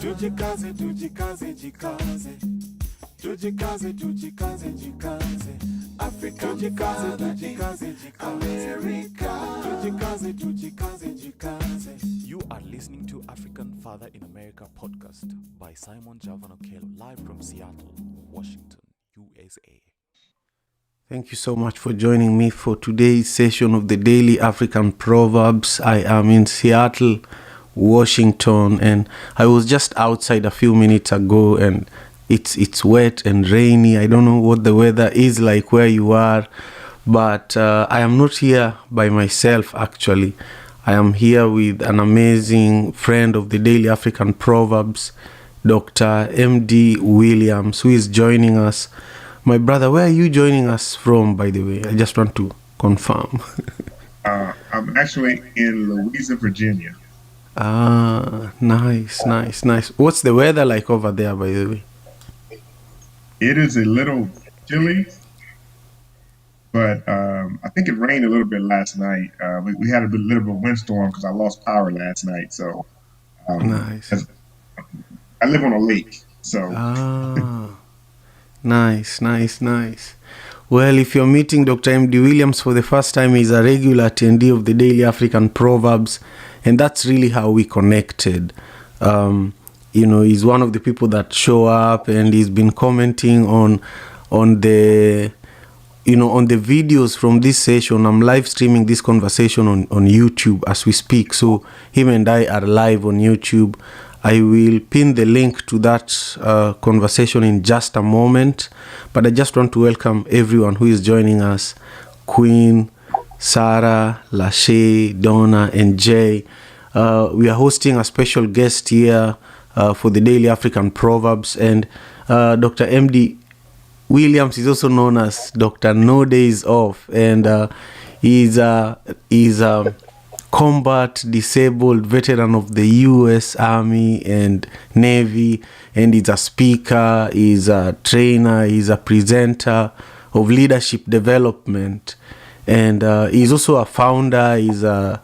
Tujikaze, tujikaze, jikaze. Tujikaze, tujikaze, jikaze. Africa, tujikaze, tujikaze, jikaze. America, tujikaze, tujikaze, jikaze. You are listening to African Father in America podcast by Simon Javanokel, live from Seattle, Washington, USA. Thank you so much for joining me for today's session of the Daily African Proverbs. I am in Seattle, Washington, and I was just outside a few minutes ago, and it's wet and rainy. I don't know what the weather is like where you are, but I am not here by myself actually. I am here with an amazing friend of the Daily African Proverbs, Dr. M.D. Williams, who is joining us. My brother, where are you joining us from, by the way? I just want to confirm. I'm actually in Louisa, Virginia. Nice. What's the weather like over there, by the way? It is a little chilly, but I think it rained a little bit last night. We had a little bit of a windstorm because I lost power last night. So Nice. I live on a lake, so Nice. Well, if you're meeting Dr. M.D. Williams for the first time, he's a regular attendee of the Daily African Proverbs, and that's really how we connected. He's one of the people that show up, and he's been commenting on the videos from this session. I'm live streaming this conversation on YouTube as we speak, so him and I are live on YouTube. I will pin the link to that conversation in just a moment, but I just want to welcome everyone who is joining us: Queen, Sarah, Lachey, Donna, and Jay. We are hosting a special guest here for the Daily African Proverbs, and Dr. M.D. Williams is also known as Dr. No Days Off, and he's a combat disabled veteran of the U.S. Army and Navy, and he's a speaker, he's a trainer, he's a presenter of leadership development, and he's also a founder. He's a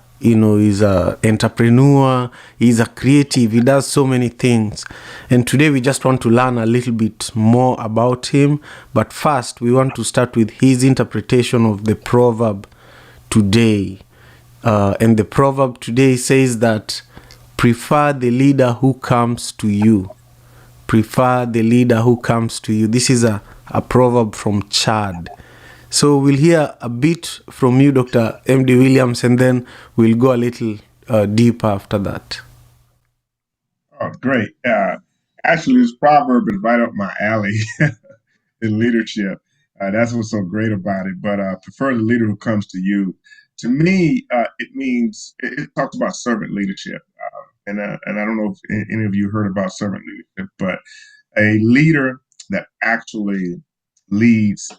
entrepreneur, he's a creative, he does so many things. And today we just want to learn a little bit more about him. But first, we want to start with his interpretation of the proverb today. And the proverb today says that prefer the leader who comes to you. Prefer the leader who comes to you. This is a proverb from Chad. So we'll hear a bit from you, Dr. M.D. Williams, and then we'll go a little deeper after that. Oh, great. Actually, this proverb is right up my alley in leadership. That's what's so great about it. But prefer the leader who comes to you. To me, it means, it talks about servant leadership. And I don't know if any of you heard about servant leadership, but a leader that actually leads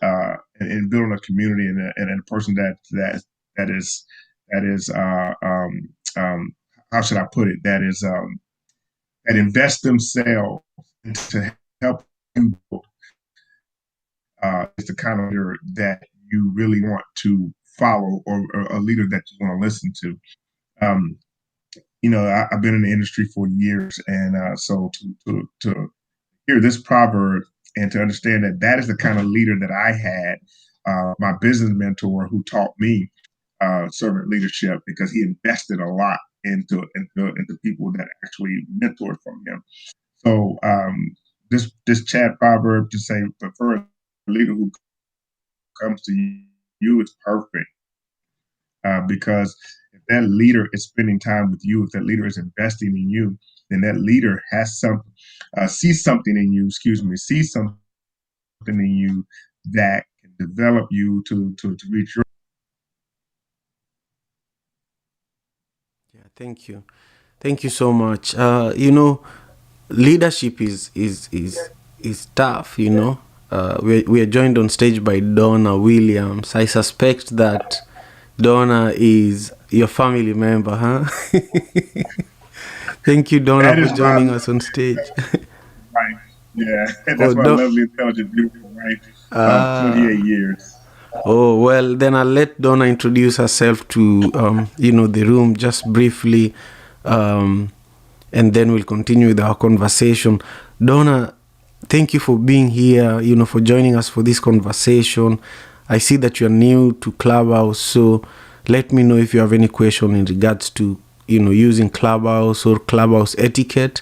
in building a community and a person that is how should I put it, that invests themselves to help you build is the kind of leader that you really want to follow, or a leader that you want to listen to. I've been in the industry for years, and so to hear this proverb and to understand that is the kind of leader that I had, my business mentor who taught me servant leadership, because he invested a lot into people that actually mentored from him. So this Chad proverb to say prefer a leader who comes to you is perfect, because if that leader is spending time with you, if that leader is investing in you, then that leader has sees something in you that can develop you to reach your. Yeah, thank you so much. Leadership is tough. We are joined on stage by Donna Williams. I suspect that Donna is your family member, huh? Thank you, Donna, for joining us on stage. Right. Yeah, that's my lovely, intelligent, beautiful wife. 28 years. Oh, well, then I'll let Donna introduce herself to the room just briefly. and then we'll continue with our conversation. Donna, thank you for being here, for joining us for this conversation. I see that you're new to Clubhouse, so let me know if you have any question in regards to, using Clubhouse or Clubhouse etiquette.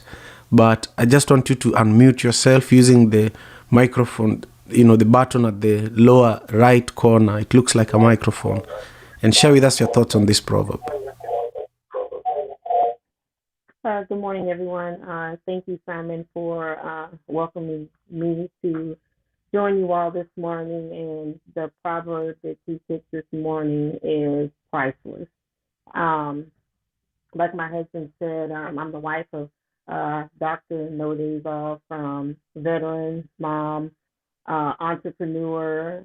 But I just want you to unmute yourself using the microphone, the button at the lower right corner. It looks like a microphone. And share with us your thoughts on this proverb. Good morning, everyone. Thank you, Simon, for welcoming me to join you all this morning. And the proverb that you picked this morning is priceless. Like my husband said, I'm the wife of Dr. Nodezal, from veteran, mom, entrepreneur.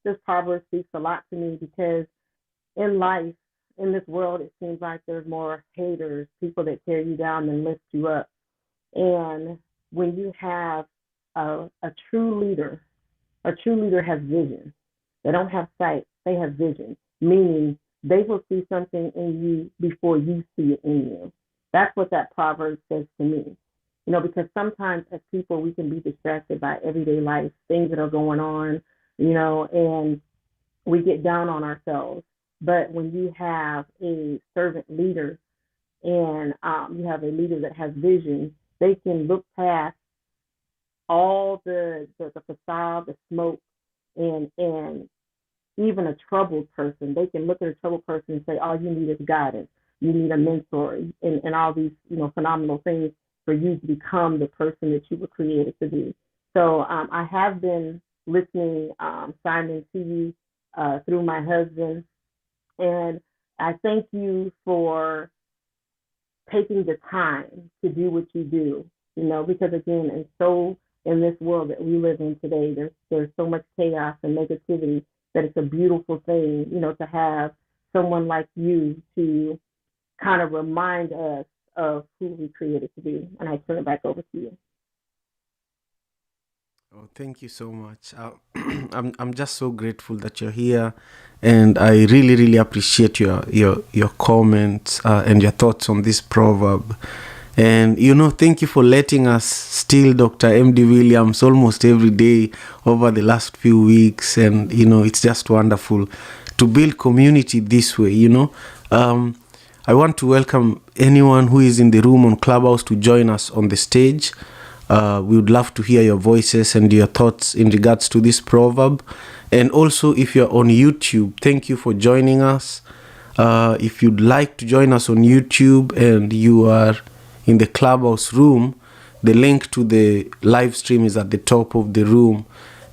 This proverb speaks a lot to me because in life, in this world, it seems like there's more haters, people that tear you down than lift you up. And when you have a true leader has vision. They don't have sight, they have vision, meaning they will see something in you before you see it in you. That's what that proverb says to me. Because sometimes as people, we can be distracted by everyday life, things that are going on, and we get down on ourselves. But when you have a servant leader and you have a leader that has vision, they can look past all the facade, the smoke, and even a troubled person. They can look at a troubled person and say, all you need is guidance. You need a mentor and all these, phenomenal things for you to become the person that you were created to be. So I have been listening, Simon, to you through my husband. And I thank you for taking the time to do what you do, because again, in this world that we live in today, there's so much chaos and negativity that it's a beautiful thing, to have someone like you to kind of remind us of who we created to be. And I turn it back over to you. Oh, thank you so much. I'm just so grateful that you're here, and I really, really appreciate your comments and your thoughts on this proverb. And thank you for letting us steal Dr. M.D. Williams almost every day over the last few weeks. And it's just wonderful to build community this way. I want to welcome anyone who is in the room on Clubhouse to join us on the stage. We would love to hear your voices and your thoughts in regards to this proverb. And also, if you're on YouTube, thank you for joining us. If you'd like to join us on YouTube and you are in the Clubhouse room, the link to the live stream is at the top of the room.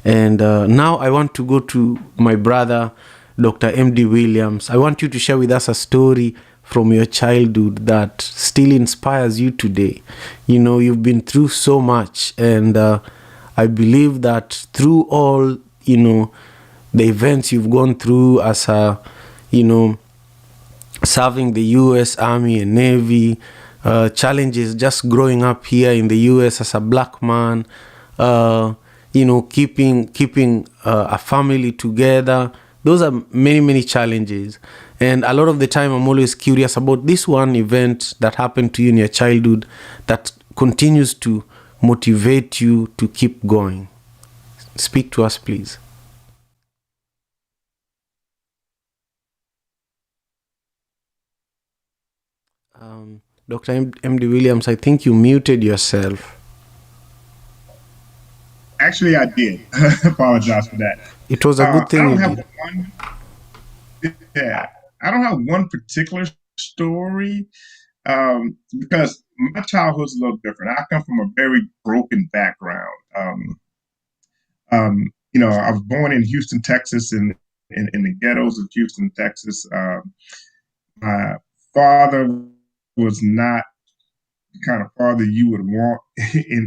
And now I want to go to my brother, Dr. M.D. Williams. I want you to share with us a story from your childhood that still inspires you today. You've been through so much, and I believe that through all, the events you've gone through as serving the U.S. Army and Navy, challenges just growing up here in the U.S. as a black man, keeping a family together. Those are many, many challenges. And a lot of the time, I'm always curious about this one event that happened to you in your childhood that continues to motivate you to keep going. Speak to us, please. Dr. M.D. Williams, I think you muted yourself. Actually, I did. Apologize for that. It was a good thing. I don't have one particular story because my childhood's a little different. I come from a very broken background. I was born in Houston, Texas, in the ghettos of Houston, Texas. My father was not the kind of father you would want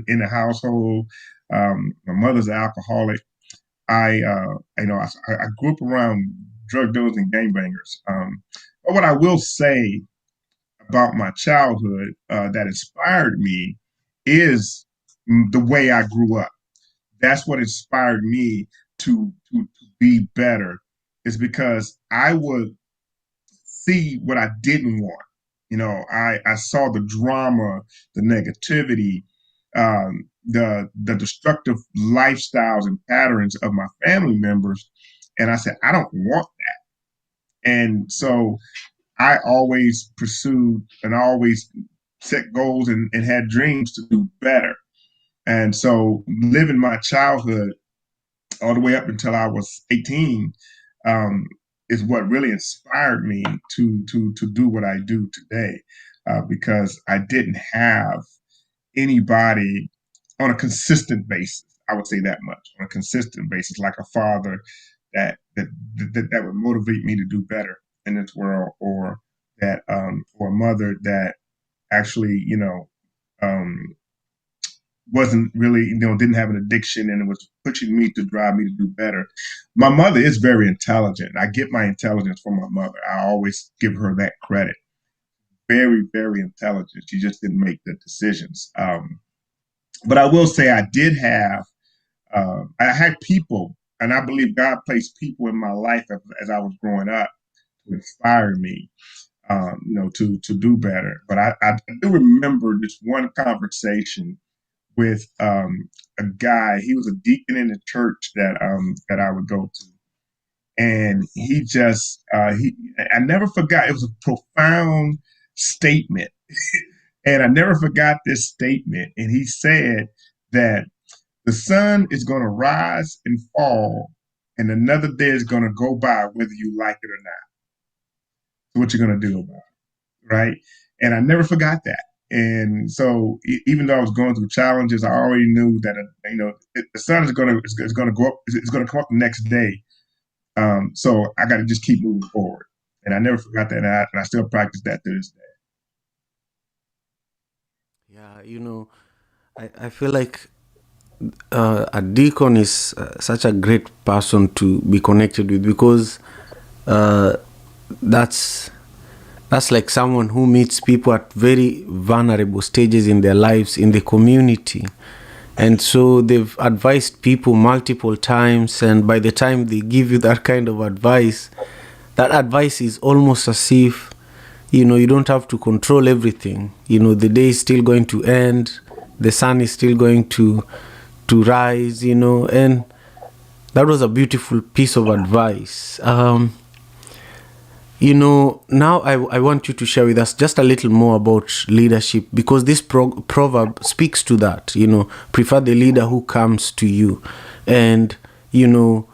in a household. My mother's an alcoholic. I grew up around drug dealers and gangbangers. But what I will say about my childhood that inspired me is the way I grew up. That's what inspired me to be better, is because I would see what I didn't want. I saw the drama, the negativity, the destructive lifestyles and patterns of my family members. And I said, I don't want that. And so I always pursued and I always set goals and had dreams to do better. And so living my childhood all the way up until I was 18 um, is what really inspired me to do what I do today, because I didn't have anybody on a consistent basis. I would say that much, on a consistent basis, like a father that would motivate me to do better in this world, or a mother that actually um, wasn't really, didn't have an addiction and was pushing me to drive me to do better. My mother is very intelligent. I get my intelligence from my mother. I always give her that credit. Very, very intelligent. She just didn't make the decisions. But I will say I had people, and I believe God placed people in my life as I was growing up to inspire me, to do better. But I do remember this one conversation with a guy. He was a deacon in the church that I would go to, and I never forgot. It was a profound statement, and I never forgot this statement. And he said that the sun is going to rise and fall, and another day is going to go by, whether you like it or not. So what you're going to do about it, right? And I never forgot that. And so, even though I was going through challenges, I already knew that the sun is going to go up. It's going to come up the next day. So I got to just keep moving forward. And I never forgot that, and I still practice that to this day. Yeah, I feel like a deacon is such a great person to be connected with, because that's like someone who meets people at very vulnerable stages in their lives in the community. And so they've advised people multiple times, and by the time they give you that kind of advice, that advice is almost as if you don't have to control everything. The day is still going to end, the sun is still going to rise, and that was a beautiful piece of advice. Now I want you to share with us just a little more about leadership, because this proverb speaks to that. Prefer the leader who comes to you. And you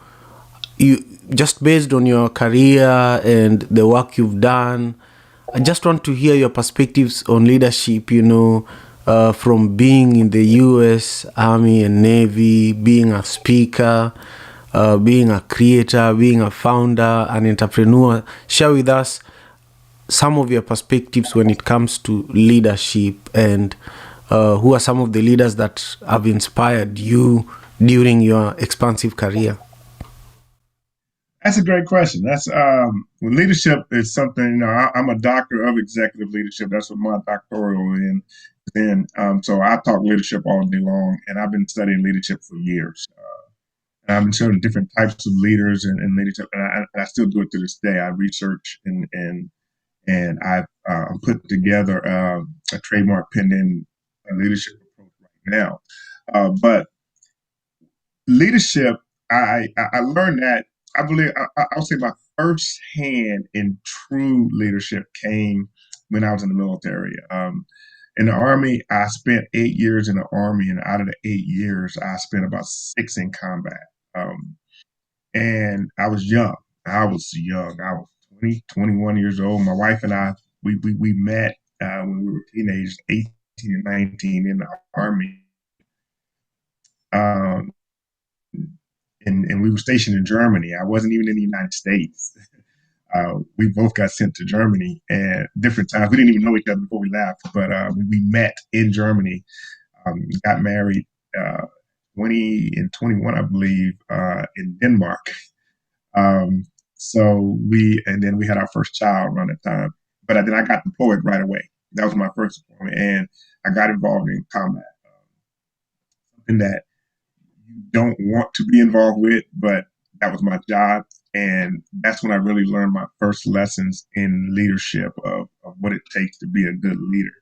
just based on your career and the work you've done, I just want to hear your perspectives on leadership, from being in the US Army and Navy, being a speaker, being a creator, being a founder, an entrepreneur. Share with us some of your perspectives when it comes to leadership, and who are some of the leaders that have inspired you during your expansive career? That's a great question. That's leadership is something. I'm a doctor of executive leadership. That's what my doctoral is in. So I talk leadership all day long, and I've been studying leadership for years. And I've been studying different types of leaders and leadership, and I still do it to this day. I research and I've put together a trademark-pending leadership approach right now. But leadership, I learned that. I believe I'll say my first hand in true leadership came when I was in the military. In the Army, I spent 8 years in the Army, and out of the 8 years, I spent about 6 in combat. And I was young. I was 20, 21 years old. My wife and I, we met when we were teenagers, 18 and 19 in the Army. And we were stationed in Germany. I wasn't even in the United States. We both got sent to Germany at different times. We didn't even know each other before we left, but we met in Germany, got married 20 and 21, I believe, in Denmark. And then we had our first child around that time. But then I got deployed right away. That was my first deployment, and I got involved in combat. Something that you don't want to be involved with, but that was my job. And that's when I really learned my first lessons in leadership of what it takes to be a good leader.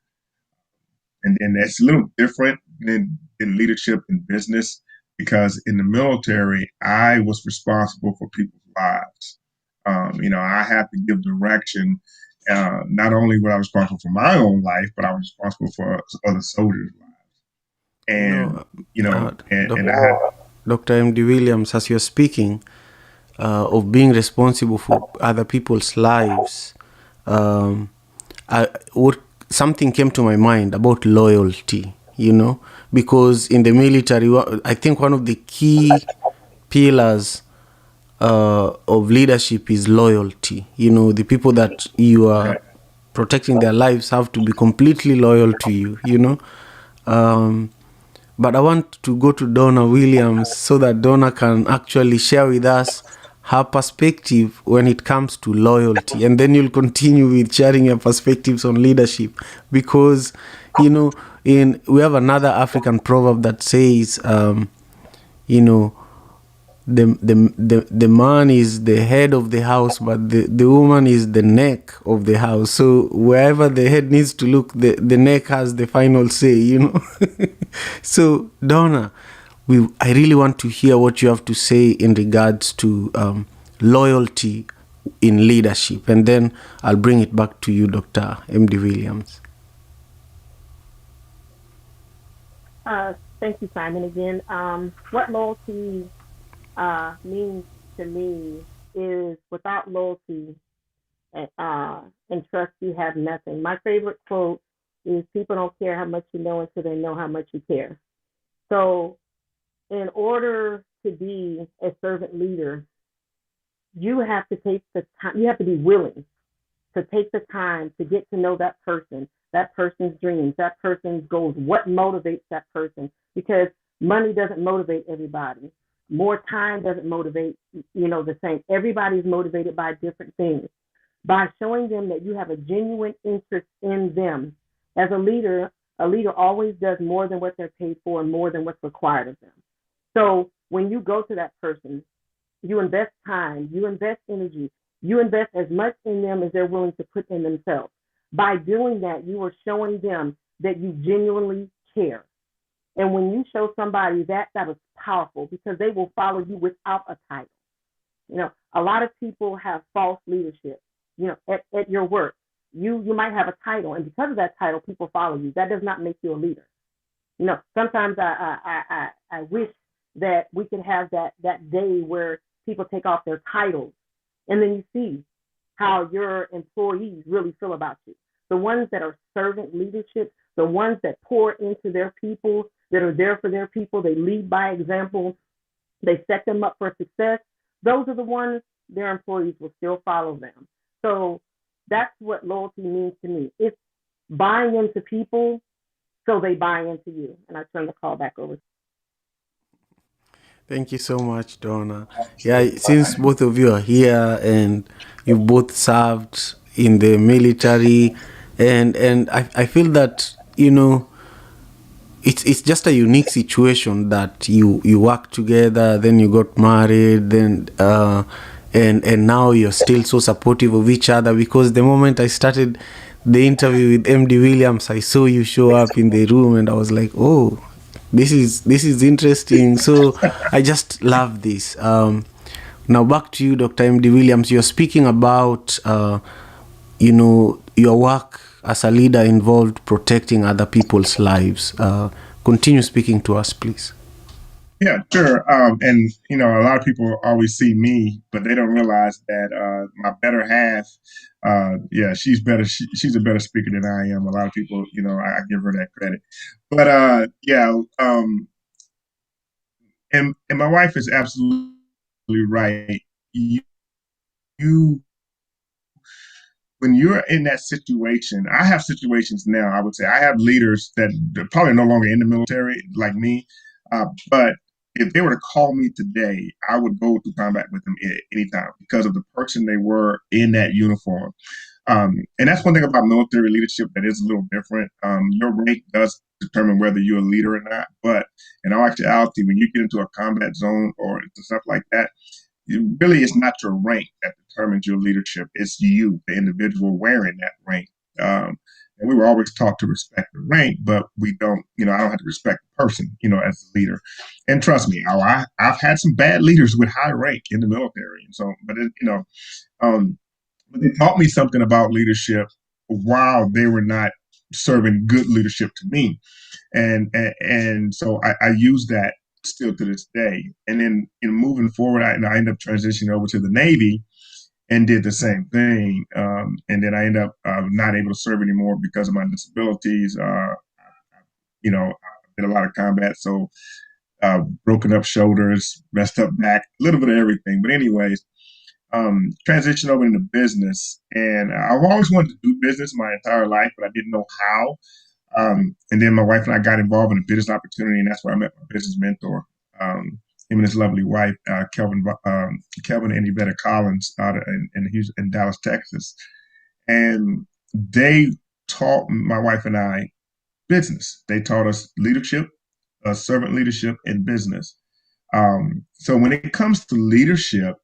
And that's a little different than in leadership in business, because in the military, I was responsible for people's lives. I had to give direction. Not only was I responsible for my own life, but I was responsible for other soldiers' lives. You And know, and I had Dr. M.D. Williams, as you're speaking of being responsible for other people's lives, um, something came to my mind about loyalty, because in the military, I think one of the key pillars of leadership is loyalty. The people that you are protecting their lives have to be completely loyal to you. But I want to go to Donna Williams so that Donna can actually share with us her perspective when it comes to loyalty. And then you'll continue with sharing your perspectives on leadership. Because, we have another African proverb that says, the man is the head of the house, but the woman is the neck of the house. So wherever the head needs to look, the neck has the final say. So Donna, I really want to hear what you have to say in regards to loyalty in leadership, and then I'll bring it back to you, Dr. M.D. Williams. Thank you, Simon, again. What loyalty means to me is without loyalty and trust, you have nothing. My favorite quote is, people don't care how much you know until they know how much you care. So in order to be a servant leader, you have to take the time, you have to be willing to take the time to get to know that person's dreams, that person's goals, what motivates that person. Because money doesn't motivate everybody. More time doesn't motivate, the same. Everybody's motivated by different things. By showing them that you have a genuine interest in them. As a leader always does more than what they're paid for and more than what's required of them. So when you go to that person, you invest time, you invest energy, you invest as much in them as they're willing to put in themselves. By doing that, you are showing them that you genuinely care. And when you show somebody that is powerful, because they will follow you without a title. A lot of people have false leadership. At your work, you might have a title, and because of that title, people follow you. That does not make you a leader. Sometimes I wish that we could have that day where people take off their titles, and then you see how your employees really feel about you. The ones that are servant leadership, the ones that pour into their people, that are there for their people, they lead by example, they set them up for success. Those are the ones their employees will still follow them. So that's what loyalty means to me. It's buying into people so they buy into you. And I turn the call back over. Thank you so much, Donna. Yeah, since both of you are here and you both served in the military, and I feel that, it's just a unique situation that you work together, then you got married, then and now you're still so supportive of each other. Because the moment I started the interview with MD Williams, I saw you show up in the room, and I was like, oh, this is interesting. So I just love this. Now back to you, Dr. MD Williams. You're speaking about your work as a leader involved protecting other people's lives. Continue speaking to us, please. Yeah, sure. And a lot of people always see me, but they don't realize that my better half, she's better. She's a better speaker than I am. A lot of people, I give her that credit. But and my wife is absolutely right. You when you're in that situation, I have situations now. I would say I have leaders that are probably no longer in the military like me, but if they were to call me today, I would go to combat with them anytime because of the person they were in that uniform. And that's one thing about military leadership that is a little different. Your rank does determine whether you're a leader or not. But in all actuality, when you get into a combat zone or stuff like that, really it's not your rank that determines your leadership. It's you, the individual wearing that rank. And we were always taught to respect the rank, but we don't, I don't have to respect the person, as a leader. And trust me, I've had some bad leaders with high rank in the military. And so, but they taught me something about leadership while they were not serving good leadership to me. And so I use that still to this day. And then in moving forward, I ended up transitioning over to the Navy and did the same thing. And then I ended up not able to serve anymore because of my disabilities. I did a lot of combat, so broken up shoulders, messed up back, a little bit of everything. But anyways, transitioned over into business. And I've always wanted to do business my entire life, but I didn't know how. And then my wife and I got involved in a business opportunity, and that's where I met my business mentor, him and his lovely wife, Kelvin and Yvette Collins, out in Dallas, Texas. And they taught my wife and I business. They taught us leadership, servant leadership, and business. So when it comes to leadership,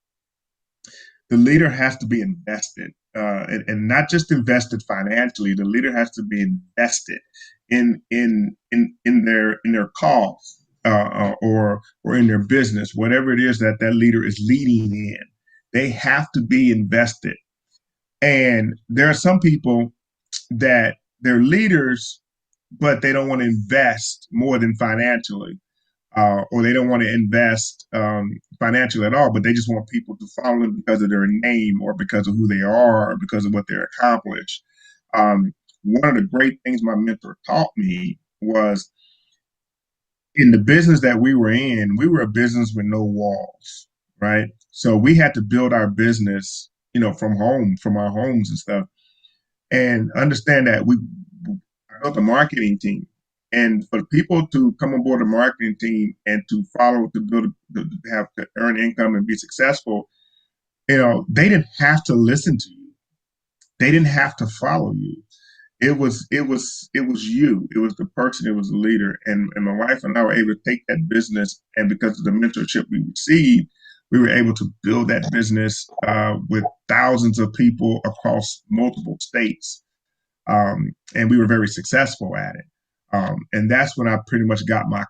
the leader has to be invested, and not just invested financially. The leader has to be invested in their cause, or in their business, whatever it is that leader is leading in. They have to be invested. And there are some people that they're leaders, but they don't want to invest more than financially. Or they don't want to invest financially at all, but they just want people to follow them because of their name or because of who they are or because of what they're accomplished. One of the great things my mentor taught me was in the business that we were in, we were a business with no walls, right? So we had to build our business, from our homes and stuff, and understand that I built a marketing team. And for people to come aboard a marketing team and to follow, to earn income and be successful, they didn't have to listen to you. They didn't have to follow you. It was you. It was the person. It was the leader. And my wife and I were able to take that business, and because of the mentorship we received, we were able to build that business with thousands of people across multiple states. And we were very successful at it. And that's when I pretty much got my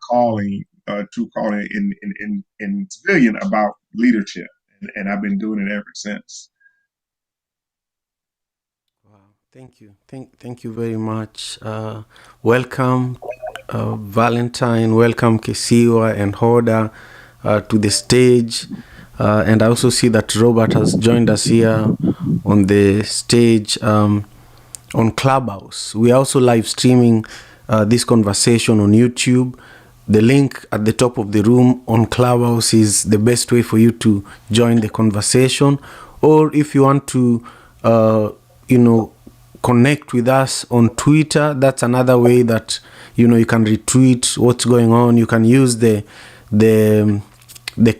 true calling in civilian about leadership. And I've been doing it ever since. Wow, thank you. Thank you very much. Welcome, Valentine. Welcome, Kesiwa and Hoda, to the stage. And I also see that Robert has joined us here on the stage on Clubhouse. We are also live streaming this conversation on YouTube. The link at the top of the room on Clubhouse is the best way for you to join the conversation. Or if you want to, connect with us on Twitter, that's another way that, you can retweet what's going on. You can use the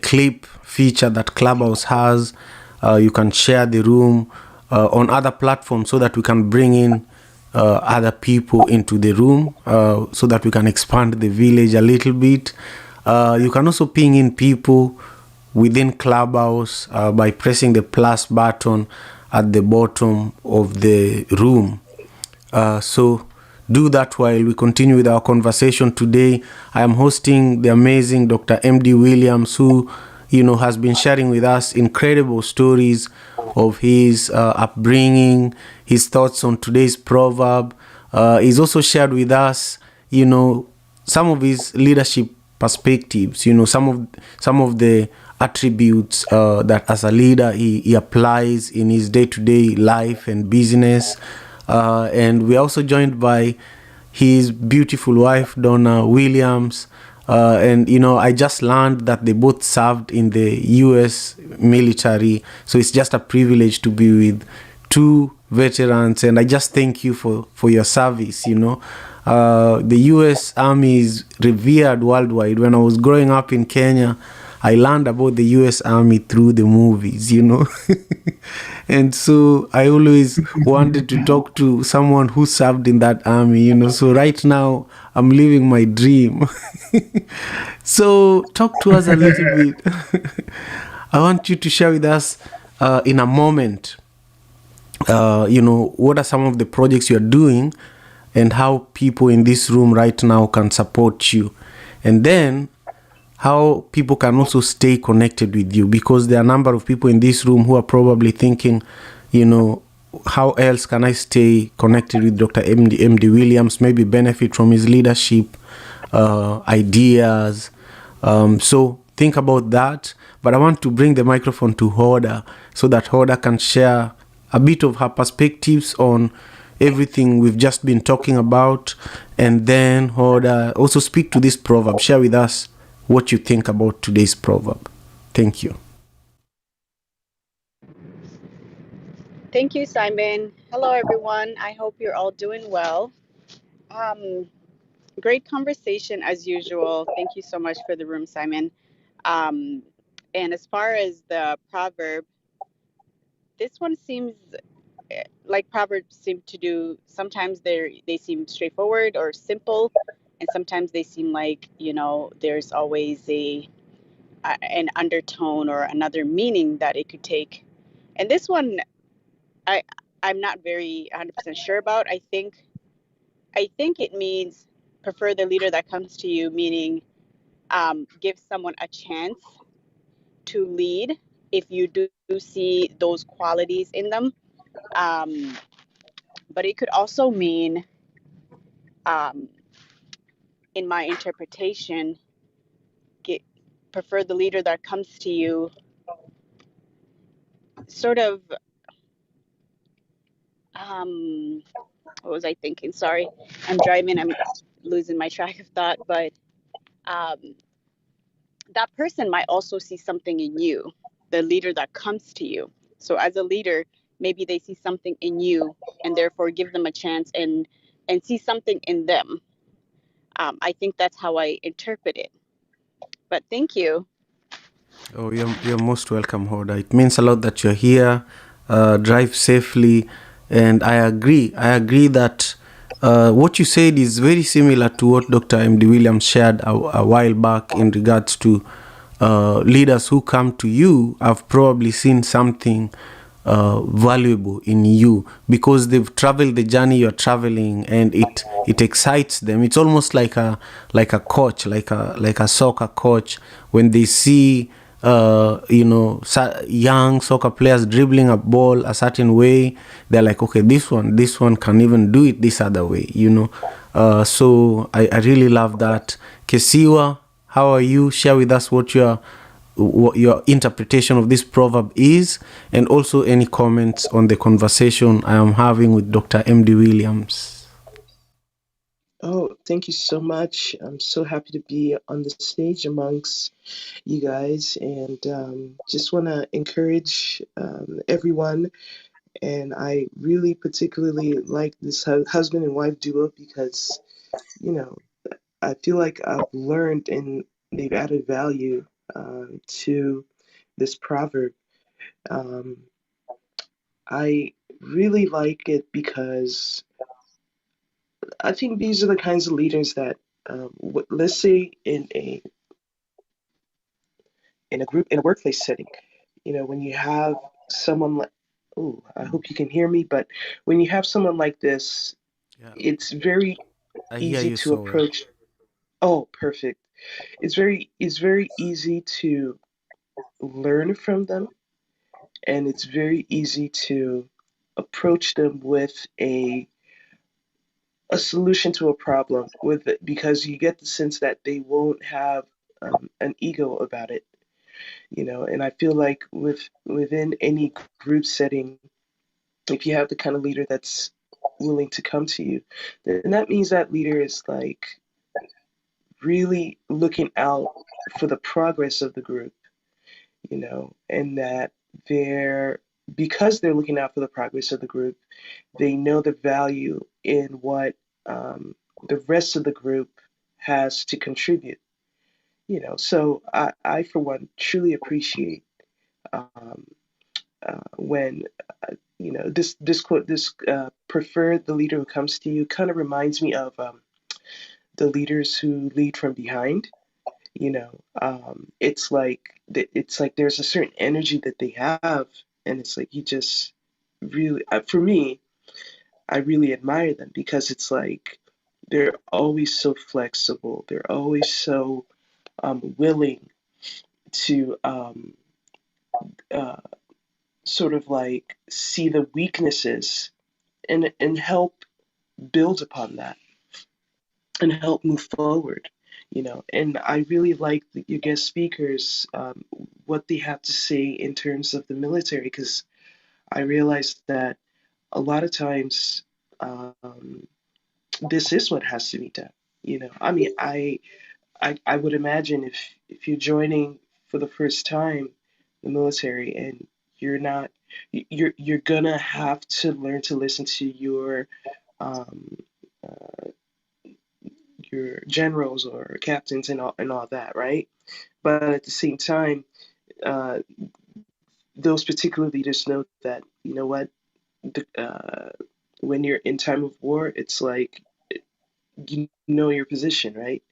clip feature that Clubhouse has. You can share the room on other platforms so that we can bring in other people into the room, so that we can expand the village a little bit. You can also ping in people within Clubhouse by pressing the plus button at the bottom of the room. So do that while we continue with our conversation today. I am hosting the amazing Dr. M.D. Williams, who has been sharing with us incredible stories of his upbringing, his thoughts on today's proverb. He's also shared with us, some of his leadership perspectives, some of the attributes that as a leader he applies in his day-to-day life and business. And we're also joined by his beautiful wife, Donna Williams. And I just learned that they both served in the U.S. military, so it's just a privilege to be with two veterans, and I just thank you for your service. The U.S. Army is revered worldwide. When I was growing up in Kenya, I learned about the U.S. Army through the movies, and so I always wanted to talk to someone who served in that army, so right now I'm living my dream. So talk to us a little bit I want you to share with us in a moment, what are some of the projects you're doing and how people in this room right now can support you. And then how people can also stay connected with you, because there are a number of people in this room who are probably thinking, how else can I stay connected with Dr. MD Williams, maybe benefit from his leadership, ideas. So think about that. But I want to bring the microphone to Hoda so that Hoda can share a bit of her perspectives on everything we've just been talking about. And then Hoda also speak to this proverb. Share with us what you think about today's proverb. Thank you. Thank you, Simon. Hello, everyone. I hope you're all doing well. Great conversation as usual. Thank you so much for the room, Simon. Um, and as far as the proverb, this one seems like proverbs seem to do. Sometimes they seem straightforward or simple, and sometimes they seem like there's always an undertone or another meaning that it could take. And this one, I I'm not very 100% sure about. I think it means prefer the leader that comes to you, meaning give someone a chance to lead if you do see those qualities in them. Um, but it could also mean, um, in my interpretation, get, prefer the leader that comes to you, sort of. Um, what was I thinking? Sorry, I'm driving. I'm losing my track of thought, but um, that person might also see something in you, the leader that comes to you. So as a leader, maybe they see something in you and therefore give them a chance and see something in them. I think that's how I interpret it. But thank you. Oh, you're most welcome, Hoda. It means a lot that you're here. Drive safely. And I agree that what you said is very similar to what Dr. MD Williams shared a while back in regards to leaders who come to you have probably seen something valuable in you because they've traveled the journey you're traveling, and it excites them. It's almost like a coach, like a soccer coach, when they see young soccer players dribbling a ball a certain way, they're like, okay, this one can even do it this other way, so I really love that. Kesiwa, how are you? Share with us what your interpretation of this proverb is, and also any comments on the conversation I am having with Dr. MD Williams. Oh, thank you so much. I'm so happy to be on the stage amongst you guys, and just want to encourage everyone. And I really particularly like this husband and wife duo because, I feel like I've learned and they've added value to this proverb. Um, I really like it because I think these are the kinds of leaders that, let's say, in a group, in a workplace setting, when you have someone like, oh, I hope you can hear me, but when you have someone like this, Yeah, it's very I hear easy you to so well. approach. Oh, perfect. It's very easy to learn from them, and it's very easy to approach them with a solution to a problem with it, because you get the sense that they won't have an ego about it, and I feel like within any group setting, if you have the kind of leader that's willing to come to you, then that means that leader is like really looking out for the progress of the group, and that they're because they're looking out for the progress of the group, they know the value in what the rest of the group has to contribute. So I for one truly appreciate um, when this quote, this prefer the leader who comes to you, kind of reminds me of the leaders who lead from behind. It's like there's a certain energy that they have, and it's like you just really, for me, I really admire them because it's like they're always so flexible. They're always so willing to uh, sort of like see the weaknesses and help build upon that and help move forward. And I really like your guest speakers, what they have to say in terms of the military, because I realized that a lot of times this is what has to be done. I mean, I would imagine if you're joining for the first time the military and you're not, you're gonna have to learn to listen to um, uh, your generals or captains and all that, right? But at the same time, uh, those particular leaders know that, you know what, when you're in time of war, it's like you know your position, right?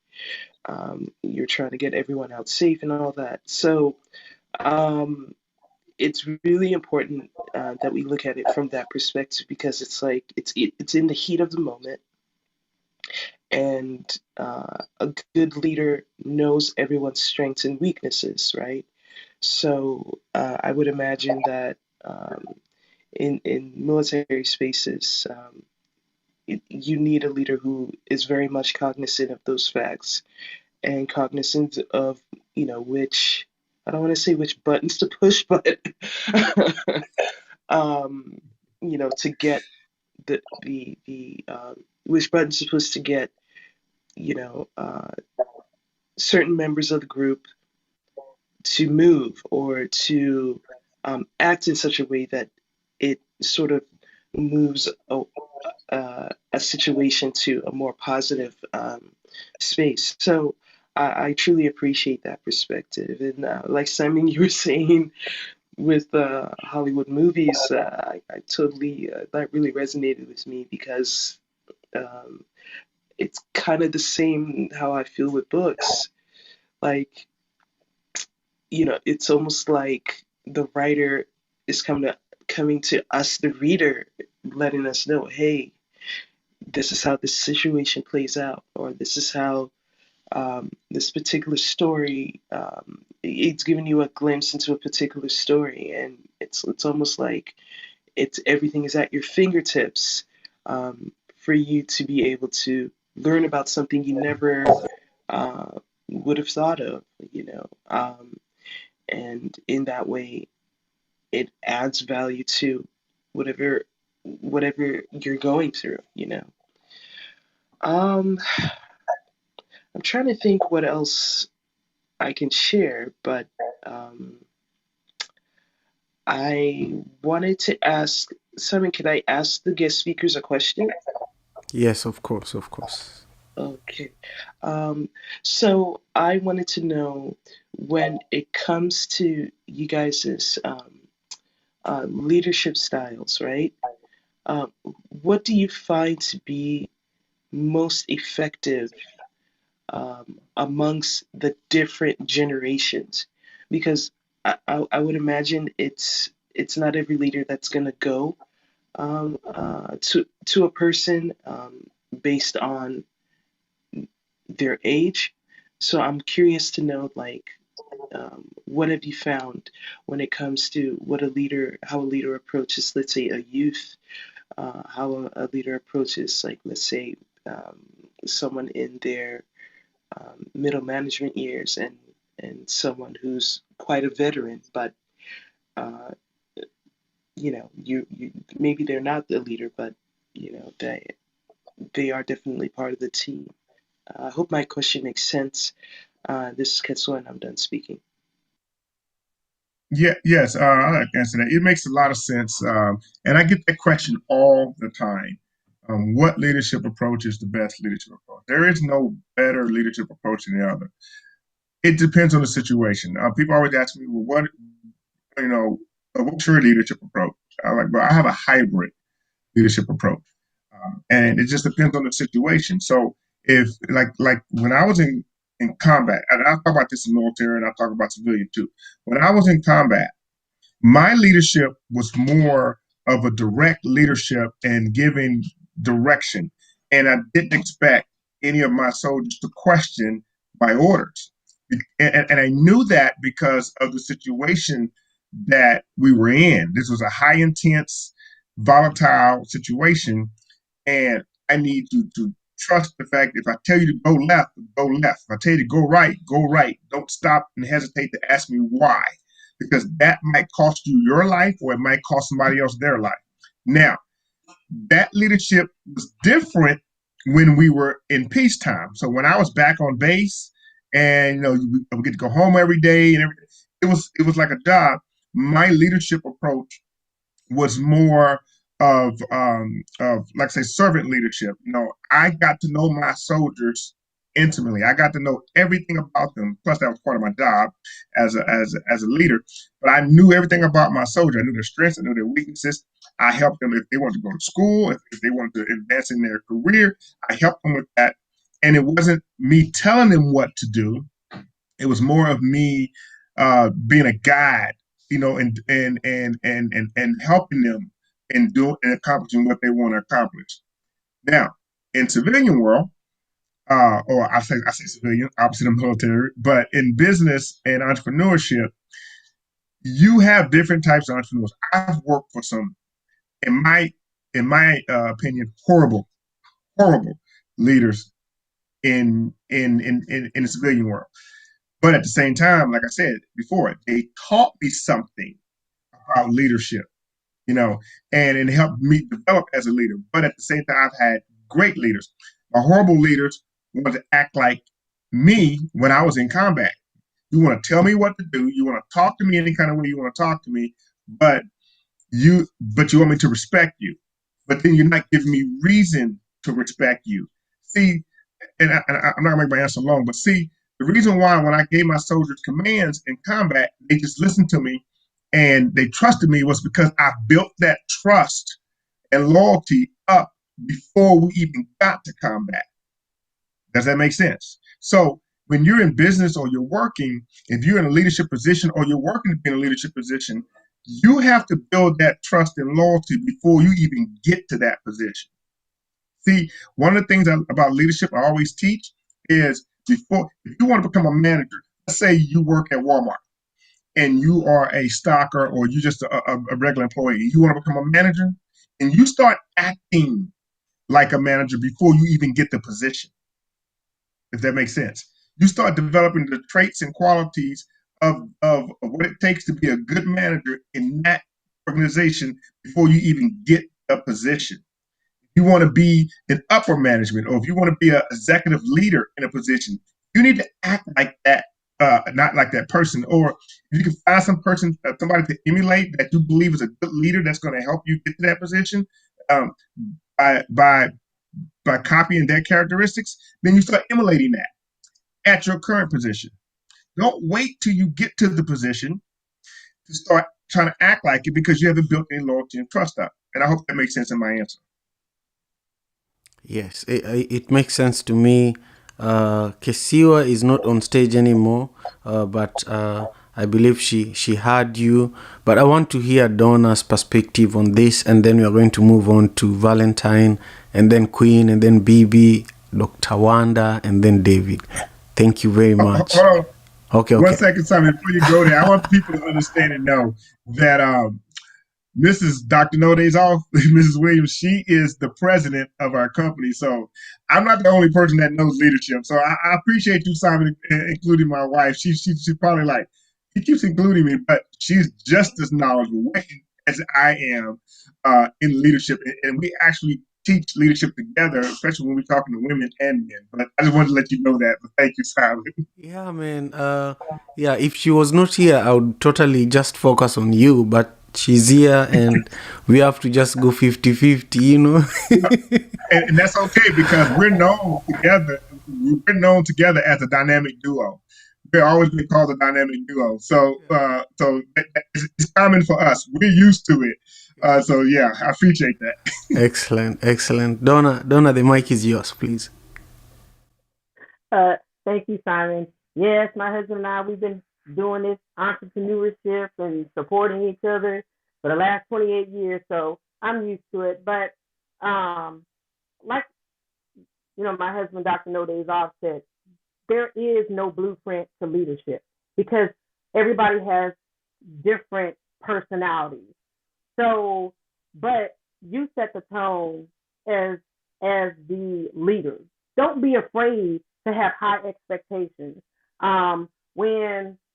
You're trying to get everyone out safe and all that. So um, it's really important that we look at it from that perspective, because it's like it's in the heat of the moment, and a good leader knows everyone's strengths and weaknesses, right? So I would imagine that in military spaces, you need a leader who is very much cognizant of those facts and cognizant of, which, I don't want to say which buttons to push, but um, to get the which buttons to push to get, you know, uh, certain members of the group to move or to act in such a way that it sort of moves a situation to a more positive space. So I truly appreciate that perspective. And like Simon, you were saying with Hollywood movies, I totally, that really resonated with me, because um, it's kind of the same how I feel with books. Like, it's almost like the writer is coming to us, the reader, letting us know, hey, this is how this situation plays out, or this is how this particular story. It's giving you a glimpse into a particular story, and it's almost like everything is at your fingertips, for you to be able to learn about something you never uh, would have thought of, and in that way, it adds value to whatever whatever you're going through. Um, I'm trying to think what else I can share, but um, I wanted to ask Simon, can I ask the guest speakers a question? Yes, of course, of course. Okay. Um, so I wanted to know, when it comes to you guys' leadership styles, right? What do you find to be most effective amongst the different generations? Because I would imagine it's not every leader that's going to go to a person based on their age. So I'm curious to know, like, what have you found when it comes to how a leader approaches, let's say, a youth, how a leader approaches, like, let's say, someone in their middle management years, and someone who's quite a veteran, but uh, you maybe they're not the leader, but they are definitely part of the team. I hope my question makes sense. This is Ketsuo, and I'm done speaking. Yeah, yes, I like to answer that. It makes a lot of sense, and I get that question all the time. What leadership approach is the best leadership approach? There is no better leadership approach than the other. It depends on the situation. People always ask me, "Well, what's your leadership approach?" I like, but I have a hybrid leadership approach, and it just depends on the situation. So if like when I was in in combat, and I'll talk about this in military and I'll talk about civilian too. When I was in combat, my leadership was more of a direct leadership and giving direction. And I didn't expect any of my soldiers to question my orders. And I knew that because of the situation that we were in. This was a high intense, volatile situation. And I need you to trust the fact that if I tell you to go left, go left. If I tell you to go right, go right. Don't stop and hesitate to ask me why, because that might cost you your life or it might cost somebody else their life. Now, that leadership was different when we were in peacetime. So when I was back on base and we get to go home every day and everything, it was like a job. My leadership approach was more of like I say, servant leadership. I got to know my soldiers intimately. I got to know everything about them. Plus, that was part of my job as a leader. But I knew everything about my soldier. I knew their strengths. I knew their weaknesses. I helped them if they wanted to go to school, if they wanted to advance in their career. I helped them with that. And it wasn't me telling them what to do. It was more of me being a guide, and helping them in doing and accomplishing what they want to accomplish. Now, in civilian world, or I say civilian, opposite of military, but in business and entrepreneurship, you have different types of entrepreneurs. I've worked for some, in my opinion, horrible leaders in the civilian world. But at the same time, like I said before, they taught me something about leadership, and it helped me develop as a leader. But at the same time, I've had great leaders. My horrible leaders wanted to act like me when I was in combat. You want to tell me what to do. You want to talk to me any kind of way you want to talk to me, but you want me to respect you. But then you're not giving me reason to respect you. See, and I'm not gonna make my answer long, but see, the reason why when I gave my soldiers commands in combat, they just listened to me and they trusted me was because I built that trust and loyalty up before we even got to combat. Does that make sense? So when you're in business or you're working, if you're in a leadership position or you're working to be in a leadership position, you have to build that trust and loyalty before you even get to that position. See, one of the things about leadership I always teach is if you want to become a manager, let's say you work at Walmart and you are a stocker or you just a regular employee, you want to become a manager, and you start acting like a manager before you even get the position, if that makes sense. You start developing the traits and qualities of what it takes to be a good manager in that organization before you even get a position. You want to be in upper management, or if you want to be an executive leader in a position, you need to act like that, not like that person. Or if you can find somebody to emulate that you believe is a good leader that's going to help you get to that position by copying their characteristics, then you start emulating that at your current position. Don't wait till you get to the position to start trying to act like it because you haven't built any loyalty and trust up. And I hope that makes sense in my answer. Yes, it makes sense to me. Kesiwa is not on stage anymore, but I believe she heard you. But I want to hear Donna's perspective on this, and then we are going to move on to Valentine, and then Queen, and then BB, Dr. Wanda, and then David. Thank you very much. Hold on. Okay. 1 second, Simon, before you go there, I want people to understand and know that Mrs. Dr. No Days Off, Mrs. Williams, she is the president of our company. So I'm not the only person that knows leadership. So I appreciate you, Simon, including my wife. She's probably like, he keeps including me, but she's just as knowledgeable as I am in leadership. And we actually teach leadership together, especially when we're talking to women and men. But I just wanted to let you know that. But thank you, Simon. Yeah, man. If she was not here, I would totally just focus on you. But she's here, and we have to just go 50-50, and that's okay because we're known together. We're known together as a dynamic duo. We're always been called a dynamic duo. So it's common for us. We're used to it. So yeah, I appreciate that. Excellent. Donna, the mic is yours, please. Thank you, Simon. Yes, my husband and I, we've been doing this entrepreneurship and supporting each other for the last 28 years, so I'm used to it. But like my husband, Dr. No Days Off, said, there is no blueprint to leadership because everybody has different personalities. So, but you set the tone as the leader. Don't be afraid to have high expectations.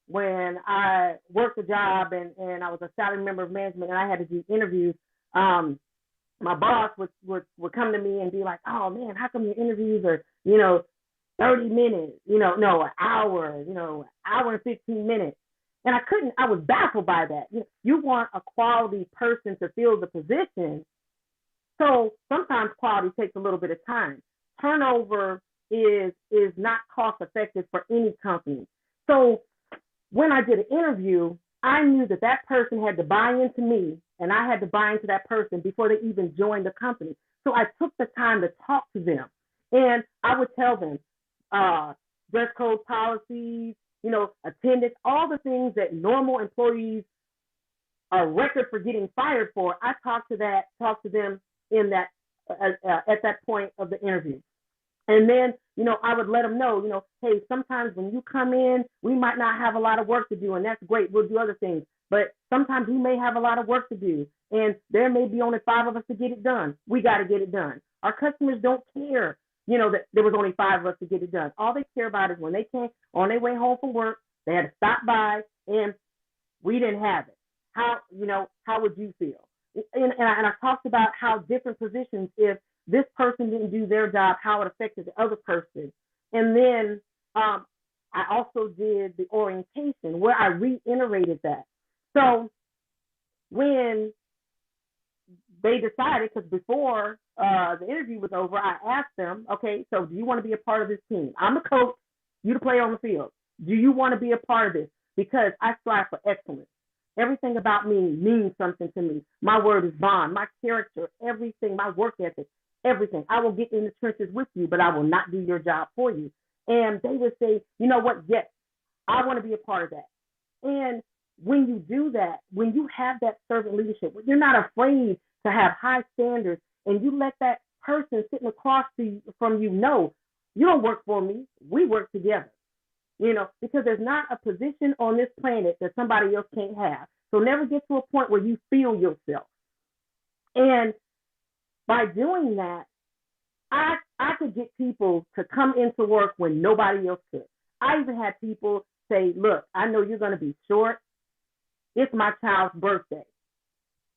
When I worked a job and I was a salary member of management and I had to do interviews, my boss would come to me and be like, "Oh man, how come your interviews are 30 minutes? No, an hour, hour and 15 minutes." And I was baffled by that. You want a quality person to fill the position. So sometimes quality takes a little bit of time. Turnover is not cost effective for any company. So when I did an interview, I knew that person had to buy into me and I had to buy into that person before they even joined the company. So I took the time to talk to them and I would tell them dress code policies, attendance, all the things that normal employees are record for getting fired for. I talked to them in that at that point of the interview. And then, I would let them know, hey, sometimes when you come in, we might not have a lot of work to do, and that's great. We'll do other things. But sometimes we may have a lot of work to do, and there may be only 5 of us to get it done. We got to get it done. Our customers don't care, that there was only 5 of us to get it done. All they care about is when they came on their way home from work, they had to stop by, and we didn't have it. How would you feel? And I talked about how different positions, if this person didn't do their job, how it affected the other person. And then I also did the orientation where I reiterated that. So when they decided, because before the interview was over, I asked them, okay, so do you want to be a part of this team? I'm a coach, you the player on the field. Do you want to be a part of this? Because I strive for excellence. Everything about me means something to me. My word is bond, my character, everything, my work ethic, everything. I will get in the trenches with you, but I will not do your job for you. And they would say, you know what? Yes, I want to be a part of that. And when you do that, when you have that servant leadership, when you're not afraid to have high standards and you let that person sitting across from you know, you don't work for me, we work together. Because there's not a position on this planet that somebody else can't have. So never get to a point where you feel yourself. And by doing that, I could get people to come into work when nobody else could. I even had people say, look, I know you're going to be short. It's my child's birthday.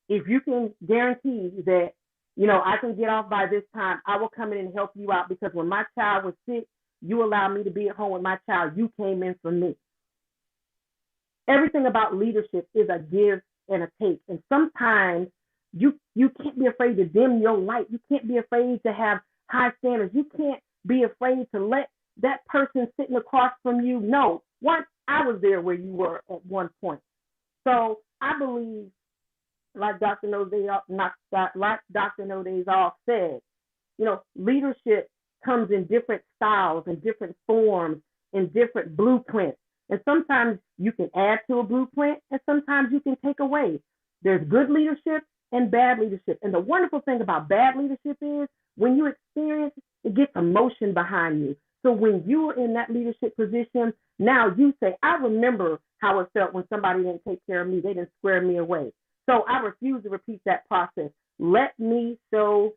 If you can guarantee that, I can get off by this time, I will come in and help you out, because when my child was sick, you allowed me to be at home with my child. You came in for me. Everything about leadership is a give and a take. And sometimes you can't be afraid to dim your light. You can't be afraid to have high standards. You can't be afraid to let that person sitting across from you know, once I was there where you were at one point. So I believe, like Dr. No Days Off said, leadership comes in different styles and different forms and different blueprints. And sometimes you can add to a blueprint and sometimes you can take away. There's good leadership and bad leadership. And the wonderful thing about bad leadership is when you experience, it gets emotion behind you. So when you are in that leadership position, now you say, I remember how it felt when somebody didn't take care of me. They didn't square me away. So I refuse to repeat that process. Let me show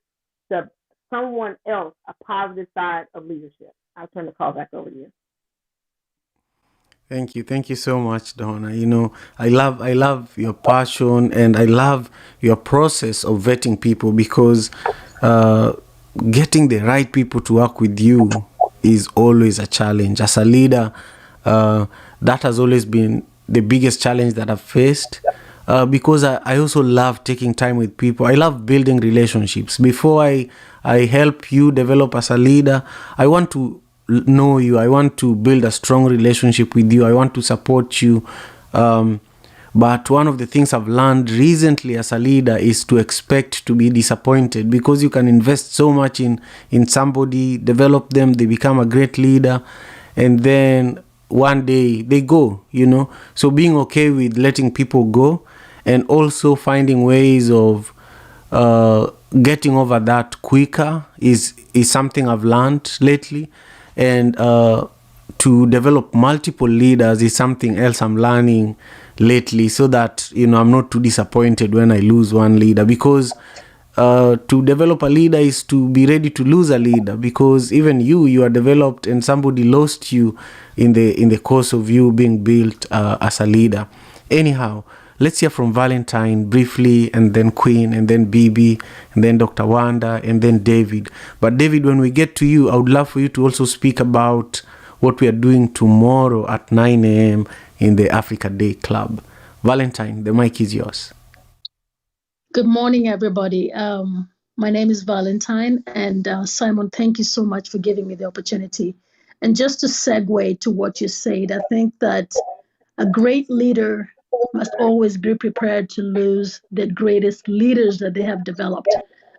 someone else a positive side of leadership. I'll turn the call back over to you. Thank you so much, Donna. I love your passion and I love your process of vetting people, because getting the right people to work with you is always a challenge. As a leader, that has always been the biggest challenge that I've faced. Because I also love taking time with people. I love building relationships. Before I help you develop as a leader, I want to know you. I want to build a strong relationship with you. I want to support you. But one of the things I've learned recently as a leader is to expect to be disappointed, because you can invest so much in somebody, develop them, they become a great leader, and then one day they go, So being okay with letting people go, and also finding ways of getting over that quicker is something I've learned lately. And to develop multiple leaders is something else I'm learning lately, so that I'm not too disappointed when I lose one leader, because to develop a leader is to be ready to lose a leader, because even you are developed and somebody lost you in the course of you being built as a leader. Anyhow, let's hear from Valentine briefly, and then Queen, and then BB, and then Dr. Wanda, and then David. But David, when we get to you, I would love for you to also speak about what we are doing tomorrow at 9 a.m. in the Africa Day Club. Valentine, the mic is yours. Good morning, everybody. My name is Valentine, and Simon, thank you so much for giving me the opportunity. And just to segue to what you said, I think that a great leader must always be prepared to lose the greatest leaders that they have developed.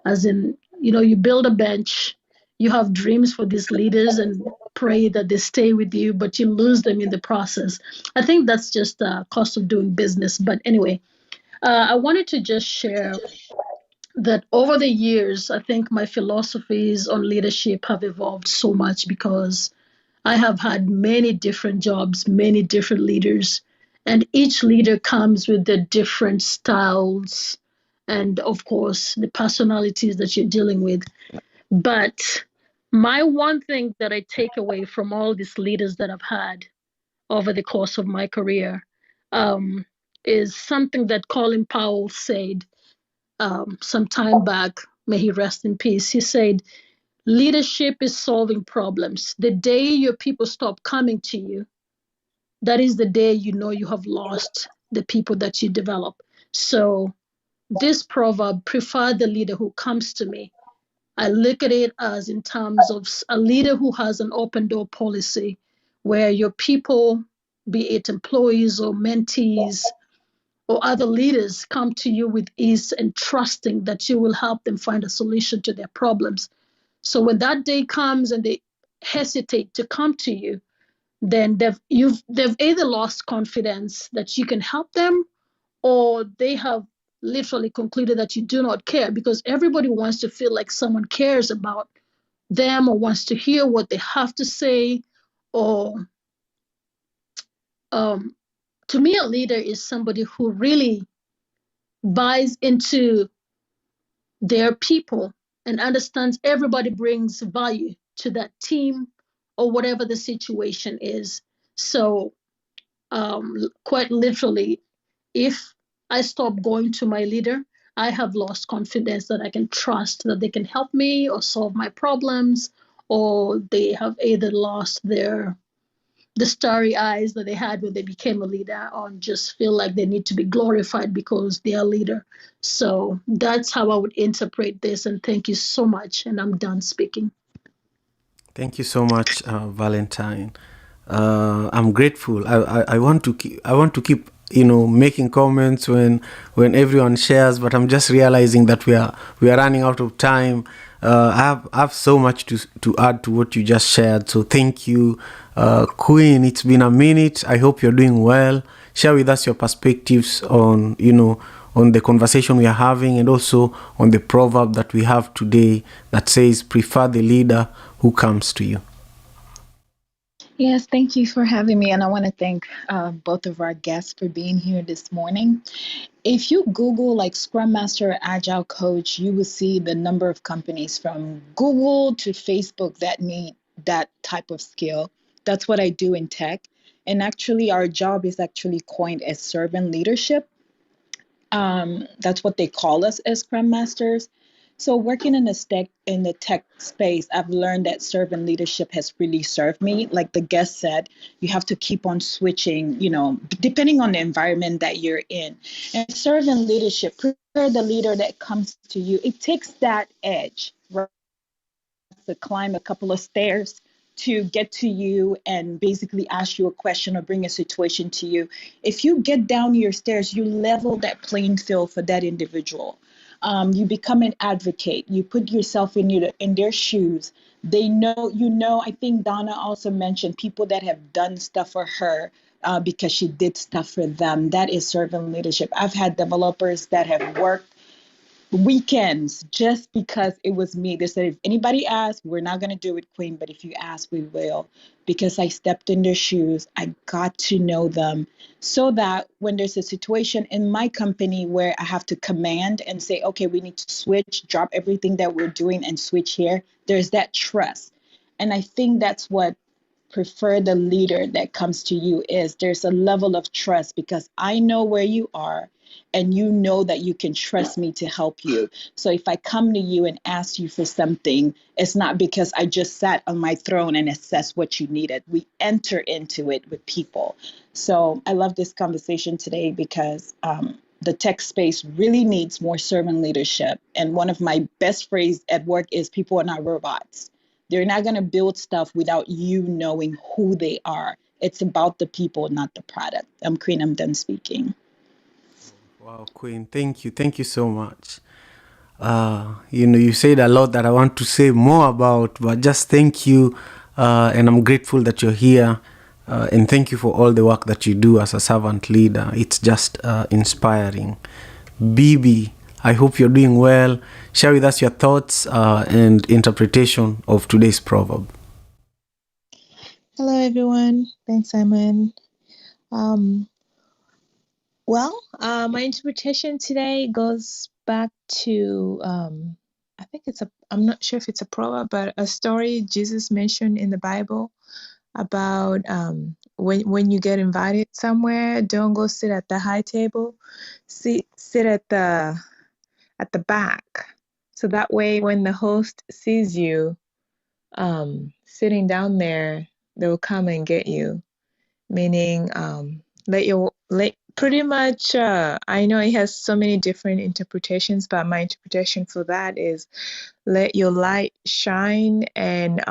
As in, you build a bench, you have dreams for these leaders and pray that they stay with you, but you lose them in the process. I think that's just the cost of doing business. But anyway, I wanted to just share that over the years, I think my philosophies on leadership have evolved so much, because I have had many different jobs, many different leaders, and each leader comes with their different styles and, of course, the personalities that you're dealing with. But my one thing that I take away from all these leaders that I've had over the course of my career is something that Colin Powell said some time back. May he rest in peace. He said, leadership is solving problems. The day your people stop coming to you, that is the day you know you have lost the people that you develop. So this proverb, prefer the leader who comes to me, I look at it as in terms of a leader who has an open door policy, where your people, be it employees or mentees or other leaders, come to you with ease and trusting that you will help them find a solution to their problems. So when that day comes and they hesitate to come to you, then they've either lost confidence that you can help them, or they have literally concluded that you do not care, because everybody wants to feel like someone cares about them or wants to hear what they have to say. Or to me, a leader is somebody who really buys into their people and understands everybody brings value to that team or whatever the situation is. So quite literally, if I stop going to my leader, I have lost confidence that I can trust that they can help me or solve my problems, or they have either lost the starry eyes that they had when they became a leader, or just feel like they need to be glorified because they're a leader. So that's how I would interpret this. And thank you so much. And I'm done speaking. Thank you so much, Valentine. I'm grateful. I want to keep making comments when everyone shares, but I'm just realizing that we are running out of time. I have so much to add to what you just shared. So thank you, Queen. It's been a minute. I hope you're doing well. Share with us your perspectives on the conversation we are having, and also on the proverb that we have today that says, prefer the leader who comes to you. Yes, thank you for having me. And I want to thank both of our guests for being here this morning. If you Google like Scrum Master, Agile Coach, you will see the number of companies from Google to Facebook that need that type of skill. That's what I do in tech. And actually, our job is actually coined as servant leadership. That's what they call us as Scrum Masters. So working in the tech space, I've learned that servant leadership has really served me. Like the guest said, you have to keep on switching, depending on the environment that you're in. And servant leadership, prepare the leader that comes to you. It takes that edge, right? To climb a couple of stairs to get to you and basically ask you a question or bring a situation to you. If you get down your stairs, you level that playing field for that individual. You become an advocate. You put yourself in their shoes. They know, I think Donna also mentioned people that have done stuff for her because she did stuff for them. That is servant leadership. I've had developers that have worked weekends just because it was me. They said, if anybody asks, we're not going to do it, Queen, but if you ask, we will. Because I stepped in their shoes, I got to know them so that when there's a situation in my company where I have to command and say, okay, we need to switch, drop everything that we're doing and switch here, there's that trust. And I think that's what prefer the leader that comes to you is there's a level of trust because I know where you are and you know that you can trust me to help you. So if I come to you and ask you for something, it's not because I just sat on my throne and assessed what you needed. We enter into it with people. So I love this conversation today because the tech space really needs more servant leadership. And one of my best phrases at work is people are not robots. They're not going to build stuff without you knowing who they are. It's about the people, not the product. I'm Queen. I'm done speaking. Wow, Queen, thank you. Thank you so much. You said a lot that I want to say more about, but just thank you. And I'm grateful that you're here. And thank you for all the work that you do as a servant leader. It's just inspiring. Bibi, I hope you're doing well. Share with us your thoughts and interpretation of today's proverb. Hello, everyone. Thanks, Simon. My interpretation today goes back to, I think I'm not sure if it's a proverb, but a story Jesus mentioned in the Bible about when you get invited somewhere, don't go sit at the high table, sit at the back. So that way, when the host sees you sitting down there, they'll come and get you. Meaning, pretty much. I know it has so many different interpretations, but my interpretation for that is let your light shine, and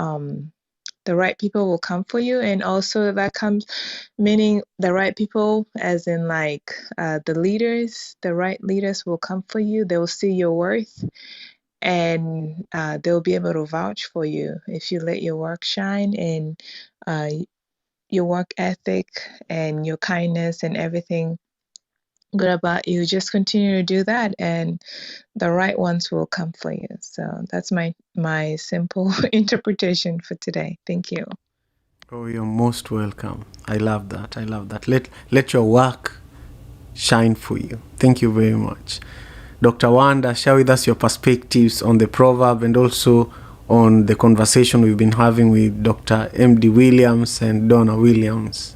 the right people will come for you. And also that comes meaning the right people, as in like the leaders. The right leaders will come for you. They will see your worth, and they'll be able to vouch for you if you let your work shine and your work ethic and your kindness and everything good about you. Just continue to do that, and the right ones will come for you. So that's my simple interpretation for today. Thank you. Oh, you're most welcome. I love that. Let your work shine for you. Thank you very much. Dr. Wanda, share with us your perspectives on the proverb and also on the conversation we've been having with Dr. M.D. Williams and Donna Williams.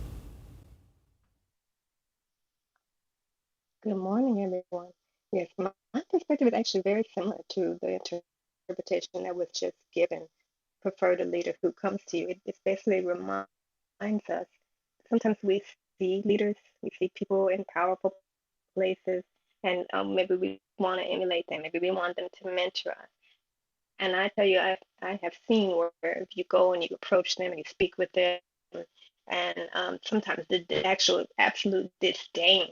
Good morning, everyone. Yes, my perspective is actually very similar to the interpretation that was just given. Prefer the leader who comes to you. It basically reminds us. Sometimes we see leaders, we see people in powerful places, and maybe we want to emulate them. Maybe we want them to mentor us. And I tell you, I have seen where if you go and you approach them and you speak with them, and sometimes the actual absolute disdain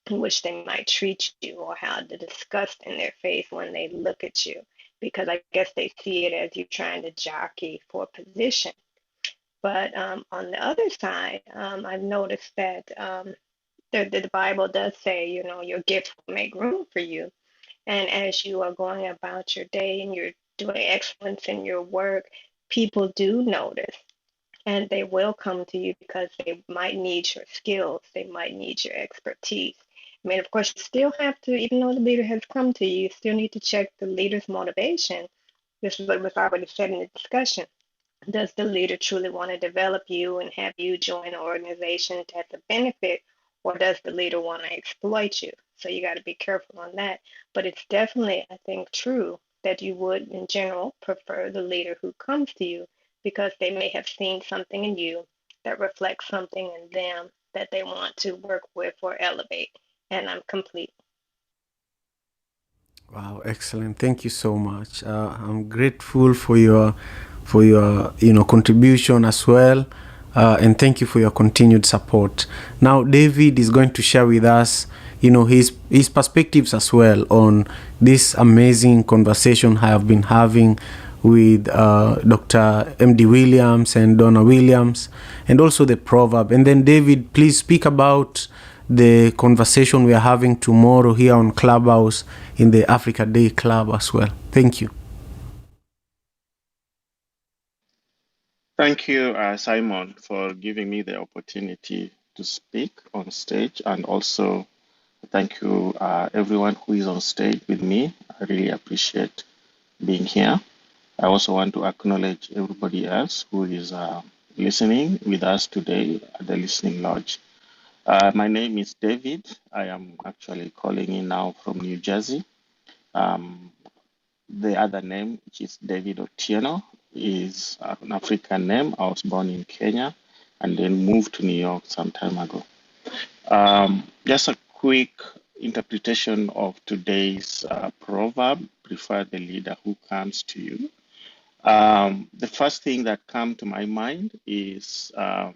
in which they might treat you, or how the disgust in their face when they look at you, because I guess they see it as you trying to jockey for position. But on the other side, I've noticed that the Bible does say, your gifts will make room for you. And as you are going about your day and you're doing excellence in your work, people do notice. And they will come to you because they might need your skills. They might need your expertise. I mean, of course, you still have to, even though the leader has come to you, you still need to check the leader's motivation. This is what was already said in the discussion. Does the leader truly want to develop you and have you join an organization to have the benefit, or does the leader want to exploit you? So you got to be careful on that. But it's definitely, I think, true that you would, in general, prefer the leader who comes to you, because they may have seen something in you that reflects something in them that they want to work with or elevate. And I'm complete. Wow, excellent. Thank you so much. I'm grateful for your contribution as well. And thank you for your continued support. Now, David is going to share with us his perspectives as well on this amazing conversation I have been having with Dr. M.D. Williams and Donna Williams, and also the Proverb. And then David, please speak about the conversation we are having tomorrow here on Clubhouse in the Africa Day Club as well. Thank you. Thank you, Simon, for giving me the opportunity to speak on stage, and also thank you, everyone who is on stage with me. I really appreciate being here. I also want to acknowledge everybody else who is listening with us today at the Listening Lodge. My name is David. I am actually calling in now from New Jersey. The other name, which is David Otieno, is an African name. I was born in Kenya and then moved to New York some time ago. Just a quick interpretation of today's proverb: prefer the leader who comes to you. The first thing that comes to my mind is the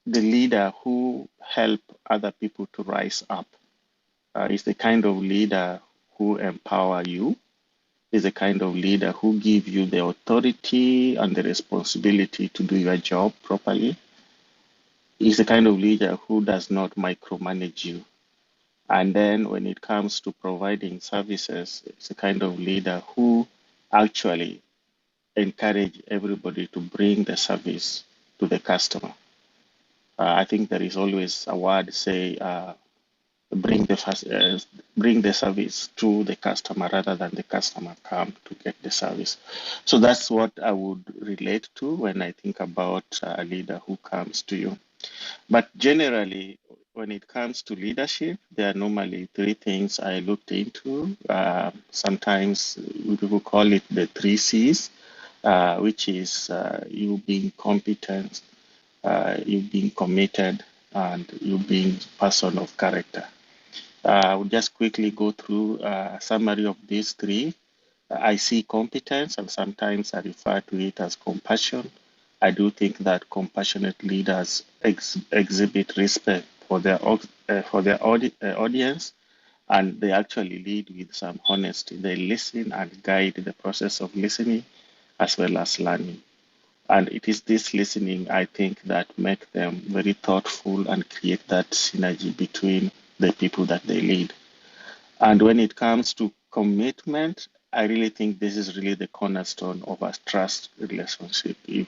leader who help other people to rise up. Is the kind of leader who empower you, is the kind of leader who give you the authority and the responsibility to do your job properly. Is the kind of leader who does not micromanage you. And then when it comes to providing services, it's the kind of leader who actually encourage everybody to bring the service to the customer. I think there is always a word say, bring the service to the customer rather than the customer come to get the service. So that's what I would relate to when I think about a leader who comes to you. But generally, when it comes to leadership, there are normally three things I looked into. Sometimes people call it the 3 C's, which is you being competent, you being committed, and you being person of character. I will just quickly go through a summary of these three. I see competence, and sometimes I refer to it as compassion. I do think that compassionate leaders exhibit respect for their audience, and they actually lead with some honesty. They listen and guide the process of listening as well as learning. And it is this listening, I think, that make them very thoughtful and create that synergy between the people that they lead. And when it comes to commitment, I really think this is really the cornerstone of a trust relationship. If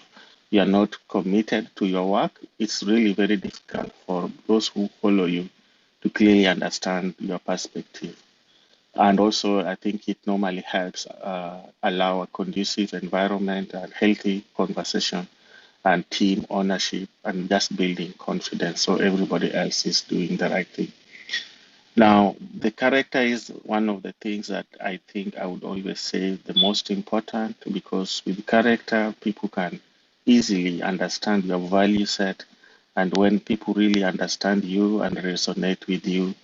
you are not committed to your work, it's really very difficult for those who follow you to clearly understand your perspective. And also, I think it normally helps allow a conducive environment and healthy conversation and team ownership and just building confidence so everybody else is doing the right thing. Now, the character is one of the things that I think I would always say the most important, because with character, people can easily understand your value set. And when people really understand you and resonate with you,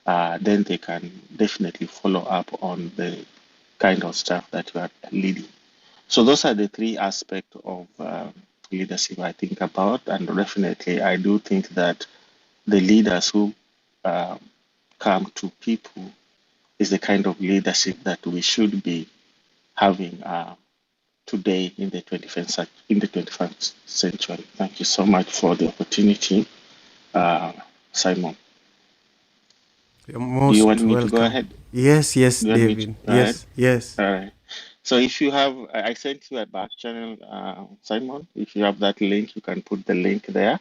then they can definitely follow up on the kind of stuff that you are leading. So those are the three aspects of leadership I think about. And definitely, I do think that the leaders who come to people is the kind of leadership that we should be having today in the 21st century. Thank you so much for the opportunity, Simon. You're most Do you want me welcome. to go ahead? Yes, David. Yes. All right. So if you have, I sent you a back channel, Simon. If you have that link, you can put the link there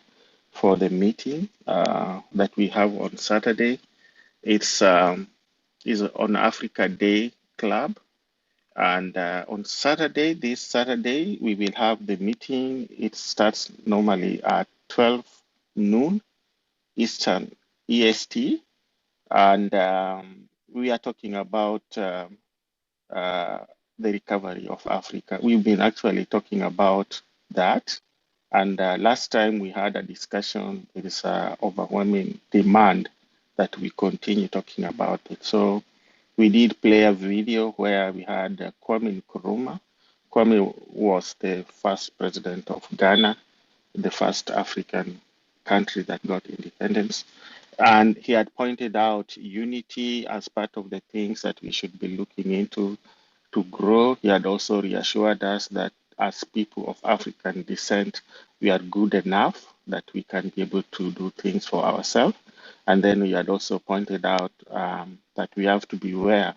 for the meeting that we have on Saturday. It's is on Africa Day Club, and on Saturday, this Saturday, we will have the meeting. It starts normally at 12 noon Eastern EST, and we are talking about the recovery of Africa. We've been actually talking about that. And last time we had a discussion, there is an overwhelming demand that we continue talking about it. So we did play a video where we had Kwame Nkrumah. Kwame was the first president of Ghana, the first African country that got independence. And he had pointed out unity as part of the things that we should be looking into to grow. He had also reassured us that as people of African descent, we are good enough that we can be able to do things for ourselves. And then we had also pointed out that we have to be aware.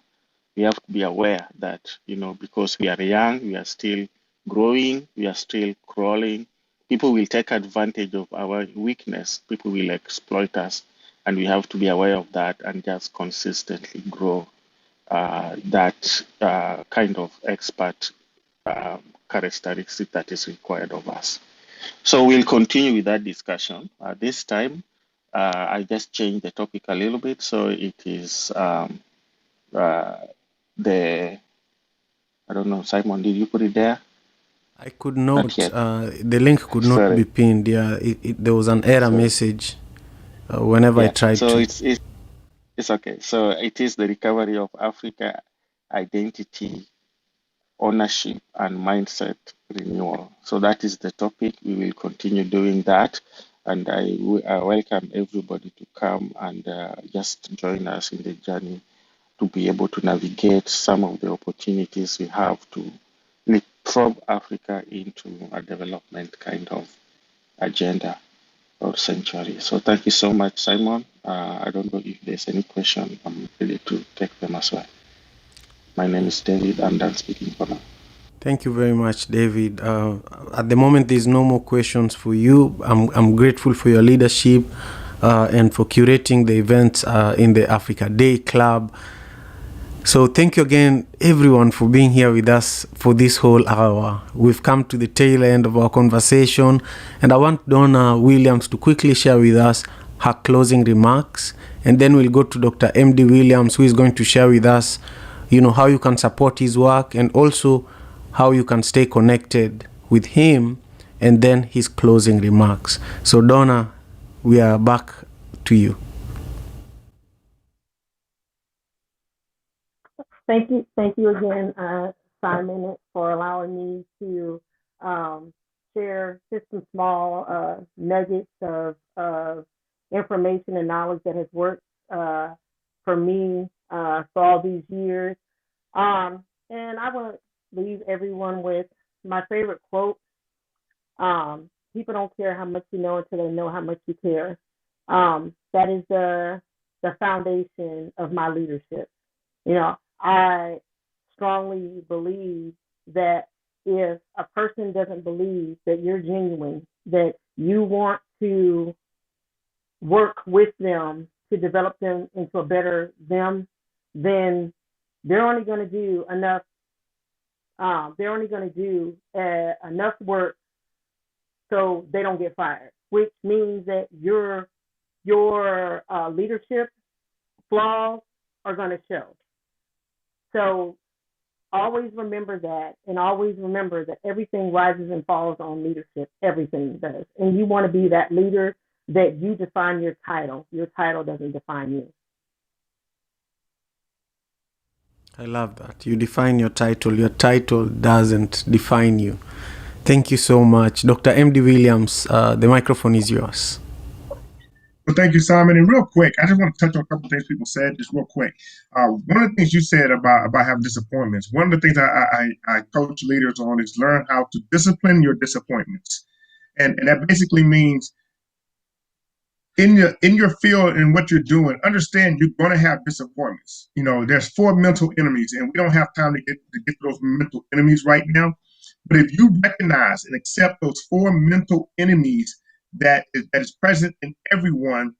We have to be aware that, because we are young, we are still growing, we are still crawling. People will take advantage of our weakness. People will exploit us. And we have to be aware of that and just consistently grow that kind of expert characteristic that is required of us. So we'll continue with that discussion. This time, I just changed the topic a little bit. So it is I don't know, Simon, did you put it there? I could Not not. yet. The link could not Sorry. be pinned. Yeah, there was an error message whenever I tried So to. it's okay. So it is the recovery of Africa identity, ownership, and mindset renewal. So that is the topic. We will continue doing that. And I welcome everybody to come and just join us in the journey to be able to navigate some of the opportunities we have to leapfrog Africa into a development kind of agenda or century. So thank you so much, Simon. I don't know if there's any question. I'm ready to take them as well. My name is David. I'm done speaking for now. Thank you very much, David. At the moment, there's no more questions for you. I'm grateful for your leadership and for curating the events in the Africa Day Club. So thank you again, everyone, for being here with us for this whole hour. We've come to the tail end of our conversation, and I want Donna Williams to quickly share with us her closing remarks, and then we'll go to Dr. M.D. Williams, who is going to share with us, how you can support his work and also how you can stay connected with him, and then his closing remarks. So Donna, we are back to you. Thank you again, Simon, for allowing me to share just some small nuggets of information and knowledge that has worked for me for all these years. And I want to leave everyone with my favorite quote. People don't care how much you know until they know how much you care. That is the foundation of my leadership. I strongly believe that if a person doesn't believe that you're genuine, that you want to work with them to develop them into a better them, then they're only going to do enough. They're only going to do enough work so they don't get fired, which means that your leadership flaws are going to show. So always remember that, and always remember that everything rises and falls on leadership. Everything does. And you want to be that leader that you define your title. Your title doesn't define you. I love that. You define your title. Your title doesn't define you. Thank you so much. Dr. M.D. Williams, the microphone is yours. Well, thank you, Simon. And real quick, I just want to touch on a couple of things people said, just real quick. One of the things you said about having disappointments, one of the things I coach leaders on is learn how to discipline your disappointments. And that basically means in your field and what you're doing, understand you're going to have disappointments. There's 4 mental enemies, and we don't have time to get to those mental enemies right now. But if you recognize and accept those 4 mental enemies that is present in everyone,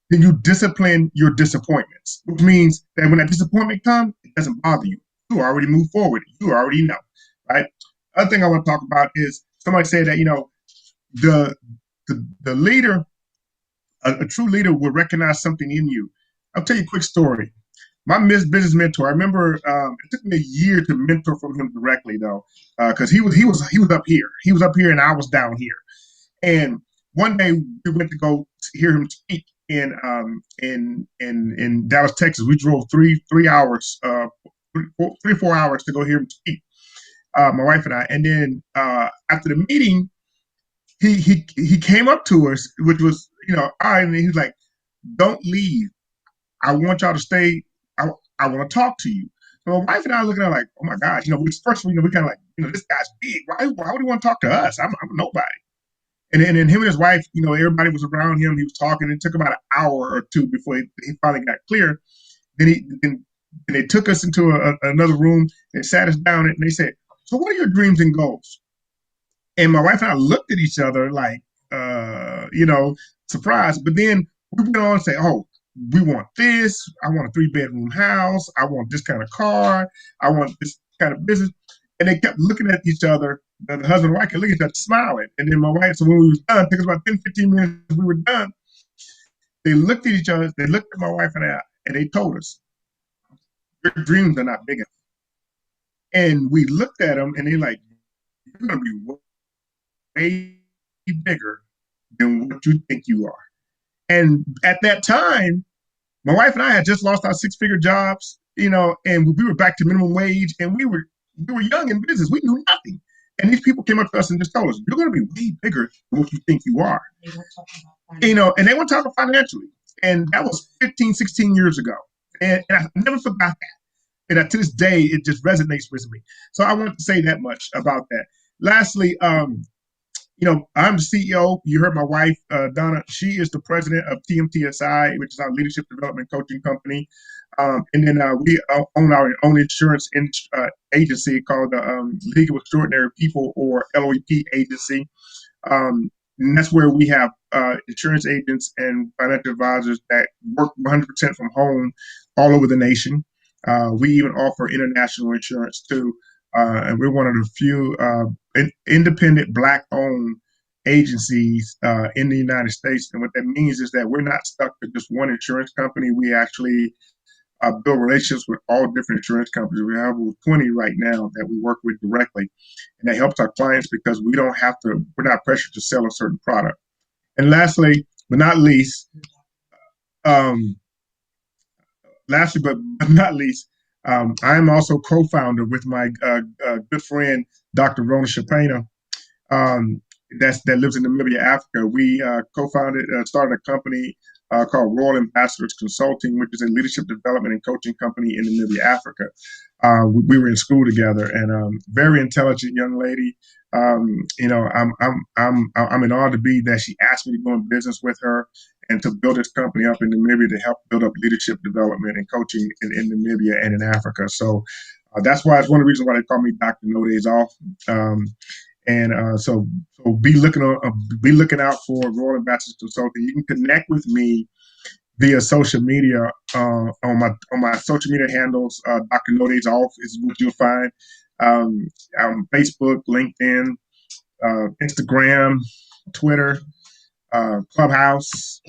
then you discipline your disappointments, which means that when that disappointment comes, it doesn't bother you. You already move forward. You already know, right? Other thing I want to talk about is somebody said that the leader, a true leader, will recognize something in you. I'll tell you a quick story. My business mentor, I remember it took me a year to mentor from him directly, though, because he was up here. He was up here, and I was down here. And one day we went to go hear him speak in Dallas, Texas. We drove 3 hours, 3 or 4 hours to go hear him speak. My wife and I. And then after the meeting, he came up to us, which was all right, and he was like, don't leave. I want y'all to stay. I want to talk to you. So my wife and I are looking at like, oh my gosh, first, we kind of like, this guy's big. Why would he want to talk to us? I'm nobody. And then him and his wife, everybody was around him. He was talking. It took about an hour or two before he finally got clear. Then they took us into another room and sat us down and they said, so what are your dreams and goals? And my wife and I looked at each other like, surprised. But then we went on and say, oh, we want this. I want a 3-bedroom house. I want this kind of car. I want this kind of business. And they kept looking at each other. The husband and wife kept looking at each other, smiling. And then my wife, so when we was done, it took us about 10, 15 minutes, we were done. They looked at each other. They looked at my wife and I, and they told us, your dreams are not big enough. And we looked at them, and they're like, you're going to be way bigger than what you think you are. And at that time, my wife and I had just lost our 6-figure jobs, and we were back to minimum wage, and we were young in business. We knew nothing. And these people came up to us and just told us, you're going to be way bigger than what you think you are. And they weren't talking financially. And that was 15, 16 years ago. And I never forgot that. And to this day, it just resonates with me. So I want to say that much about that. Lastly, I'm the CEO. You heard my wife, Donna. She is the president of TMTSI, which is our leadership development coaching company. And then we own our own insurance agency called the League of Extraordinary People, or LOEP agency. And that's where we have insurance agents and financial advisors that work 100% from home all over the nation. We even offer international insurance too. And we're one of the few independent Black-owned agencies in the United States. And what that means is that we're not stuck to just one insurance company. We actually build relationships with all different insurance companies. We have 20 right now that we work with directly. And that helps our clients because we're not pressured to sell a certain product. And lastly, but not least, I am also co-founder with my good friend, Dr. Rona Shapena, that lives in Namibia, Africa. We started a company called Royal Ambassadors Consulting, which is a leadership development and coaching company in Namibia, Africa. We were in school together, and very intelligent young lady. I'm in awe to be that she asked me to go in business with her and to build this company up in Namibia to help build up leadership development and coaching in Namibia and in Africa. So that's why it's one of the reasons why they call me Dr. No Days Off. So be looking out for Royal Ambassadors Consulting. You can connect with me via social media on my social media handles. Dr. No Days Off is what you'll find. Facebook, LinkedIn, Instagram, Twitter, Clubhouse,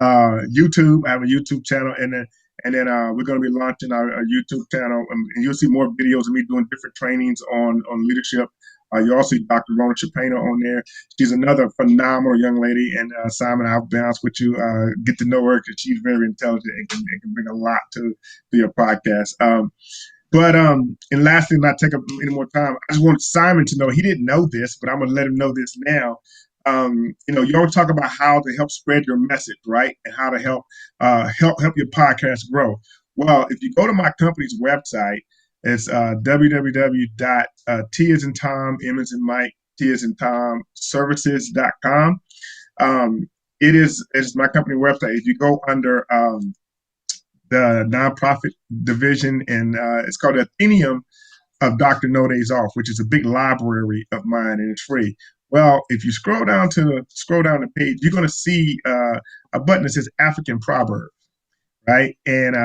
YouTube. I have a YouTube channel, and then we're going to be launching our YouTube channel, and you'll see more videos of me doing different trainings on leadership. You also see Dr. Rona Chapena on there. She's another phenomenal young lady, and Simon, I'll be honest with you, get to know her because she's very intelligent and can bring a lot to your podcast. And lastly, not take up any more time, I just want Simon to know, he didn't know this, but I'm going to let him know this now. You always talk about how to help spread your message, right? And how to help your podcast grow. Well, if you go to my company's website, it's www.T as in Tom, M as in Mike, T as in Tom, services.com. It's my company website. If you go under the nonprofit division, and it's called Athenium of Dr. No Days Off, which is a big library of mine, and it's free. Well, if you scroll down the page, you're going to see a button that says African Proverb, right? And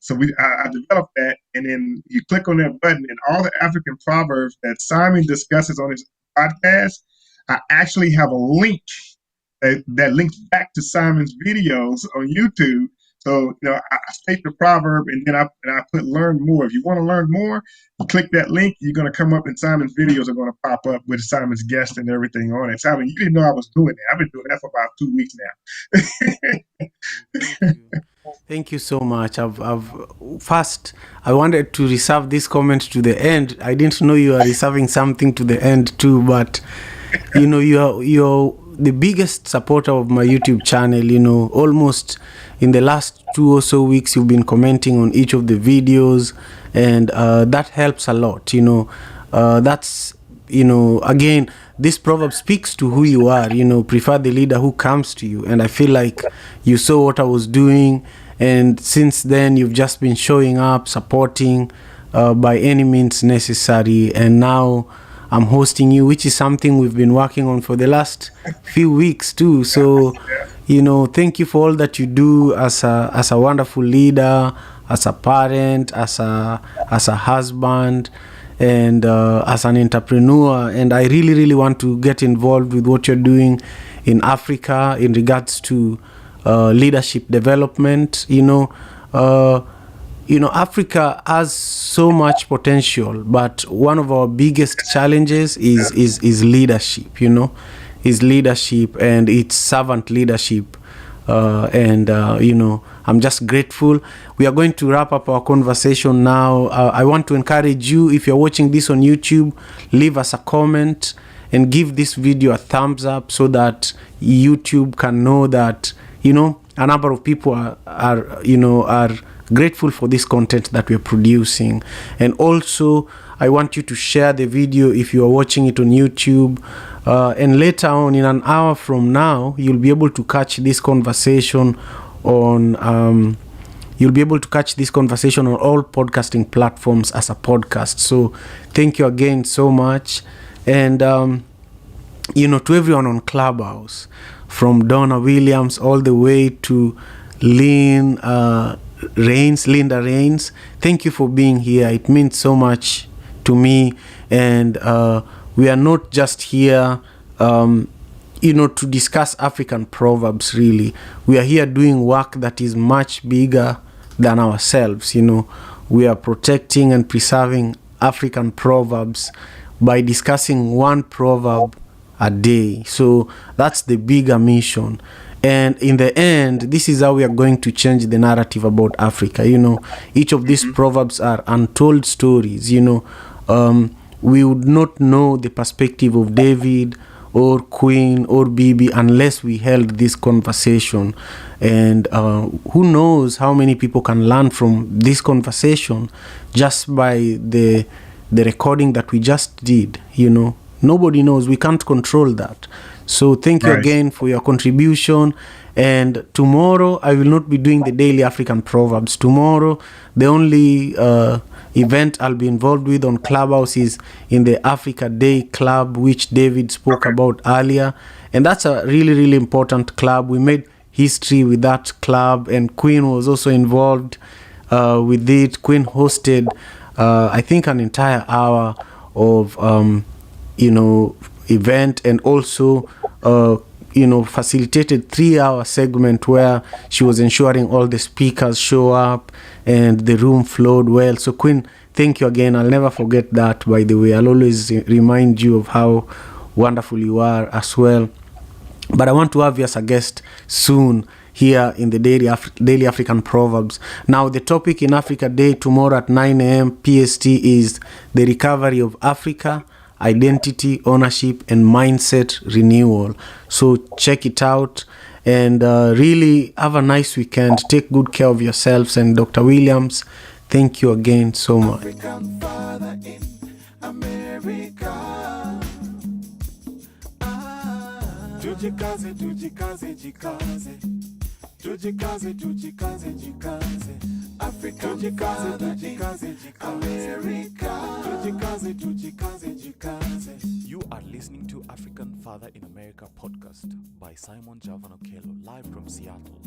so I developed that, and then you click on that button, and all the African proverbs that Simon discusses on his podcast, I actually have a link that links back to Simon's videos on YouTube. So, I state the proverb, and then I put learn more. If you want to learn more, you click that link. You're going to come up, and Simon's videos are going to pop up with Simon's guest and everything on it. Simon, you didn't know I was doing that. I've been doing that for about 2 weeks now. Thank you so much. First, I wanted to reserve this comment to the end. I didn't know you are reserving something to the end too, but your the biggest supporter of my YouTube channel. Almost in the last 2 or so weeks, you've been commenting on each of the videos, and that helps a lot. That's, again, this proverb speaks to who you are. Prefer the leader who comes to you. And I feel like you saw what I was doing, and since then you've just been showing up, supporting by any means necessary. And now I'm hosting you, which is something we've been working on for the last few weeks too. So, thank you for all that you do as a wonderful leader, as a parent, as a husband, and as an entrepreneur. And I really, really want to get involved with what you're doing in Africa in regards to leadership development. Africa has so much potential, but one of our biggest challenges is leadership. Is leadership, and it's servant leadership. I'm just grateful. We are going to wrap up our conversation now. I want to encourage you, if you're watching this on YouTube, leave us a comment and give this video a thumbs up so that YouTube can know that, a number of people are grateful for this content that we're producing. And also, I want you to share the video if you are watching it on YouTube. And later on, in an hour from now, you'll be able to catch this conversation on all podcasting platforms as a podcast. So thank you again so much. And to everyone on Clubhouse, from Donna Williams all the way to Linda Rains, thank you for being here. It means so much to me. And we are not just here to discuss African proverbs. Really, we are here doing work that is much bigger than ourselves. We are protecting and preserving African proverbs by discussing one proverb a day. So that's the bigger mission. And in the end, this is how we are going to change the narrative about Africa. Each of these proverbs are untold stories. We would not know the perspective of David or Queen or Bibi unless we held this conversation. And who knows how many people can learn from this conversation just by the recording that we just did. Nobody knows. We can't control that. So thank you again for your contribution. And tomorrow I will not be doing the daily African proverbs. Tomorrow the only event I'll be involved with on Clubhouse is in the Africa Day Club, which David spoke about earlier. And that's a really, really important club. We made history with that club, and Queen was also involved with it. Queen hosted I think an entire hour of event, and also facilitated 3-hour segment where she was ensuring all the speakers show up and the room flowed well. So Queen, thank you again. I'll never forget that, by the way. I'll always remind you of how wonderful you are as well. But I want to have you as a guest soon here in the Daily African Proverbs. Now, the topic in Africa Day tomorrow at 9 a.m. PST is the recovery of Africa, identity, ownership, and mindset renewal. So check it out, and really have a nice weekend. Take good care of yourselves. And Dr. Williams, thank you again so much. African father in America. Tujikaze, tujikaze, jikaze. Tujikaze, tujikaze, jikaze. African father in America. Tujikaze, tujikaze, jikaze. You are listening to African Father in America podcast by Simon Javan Okello, live from Seattle,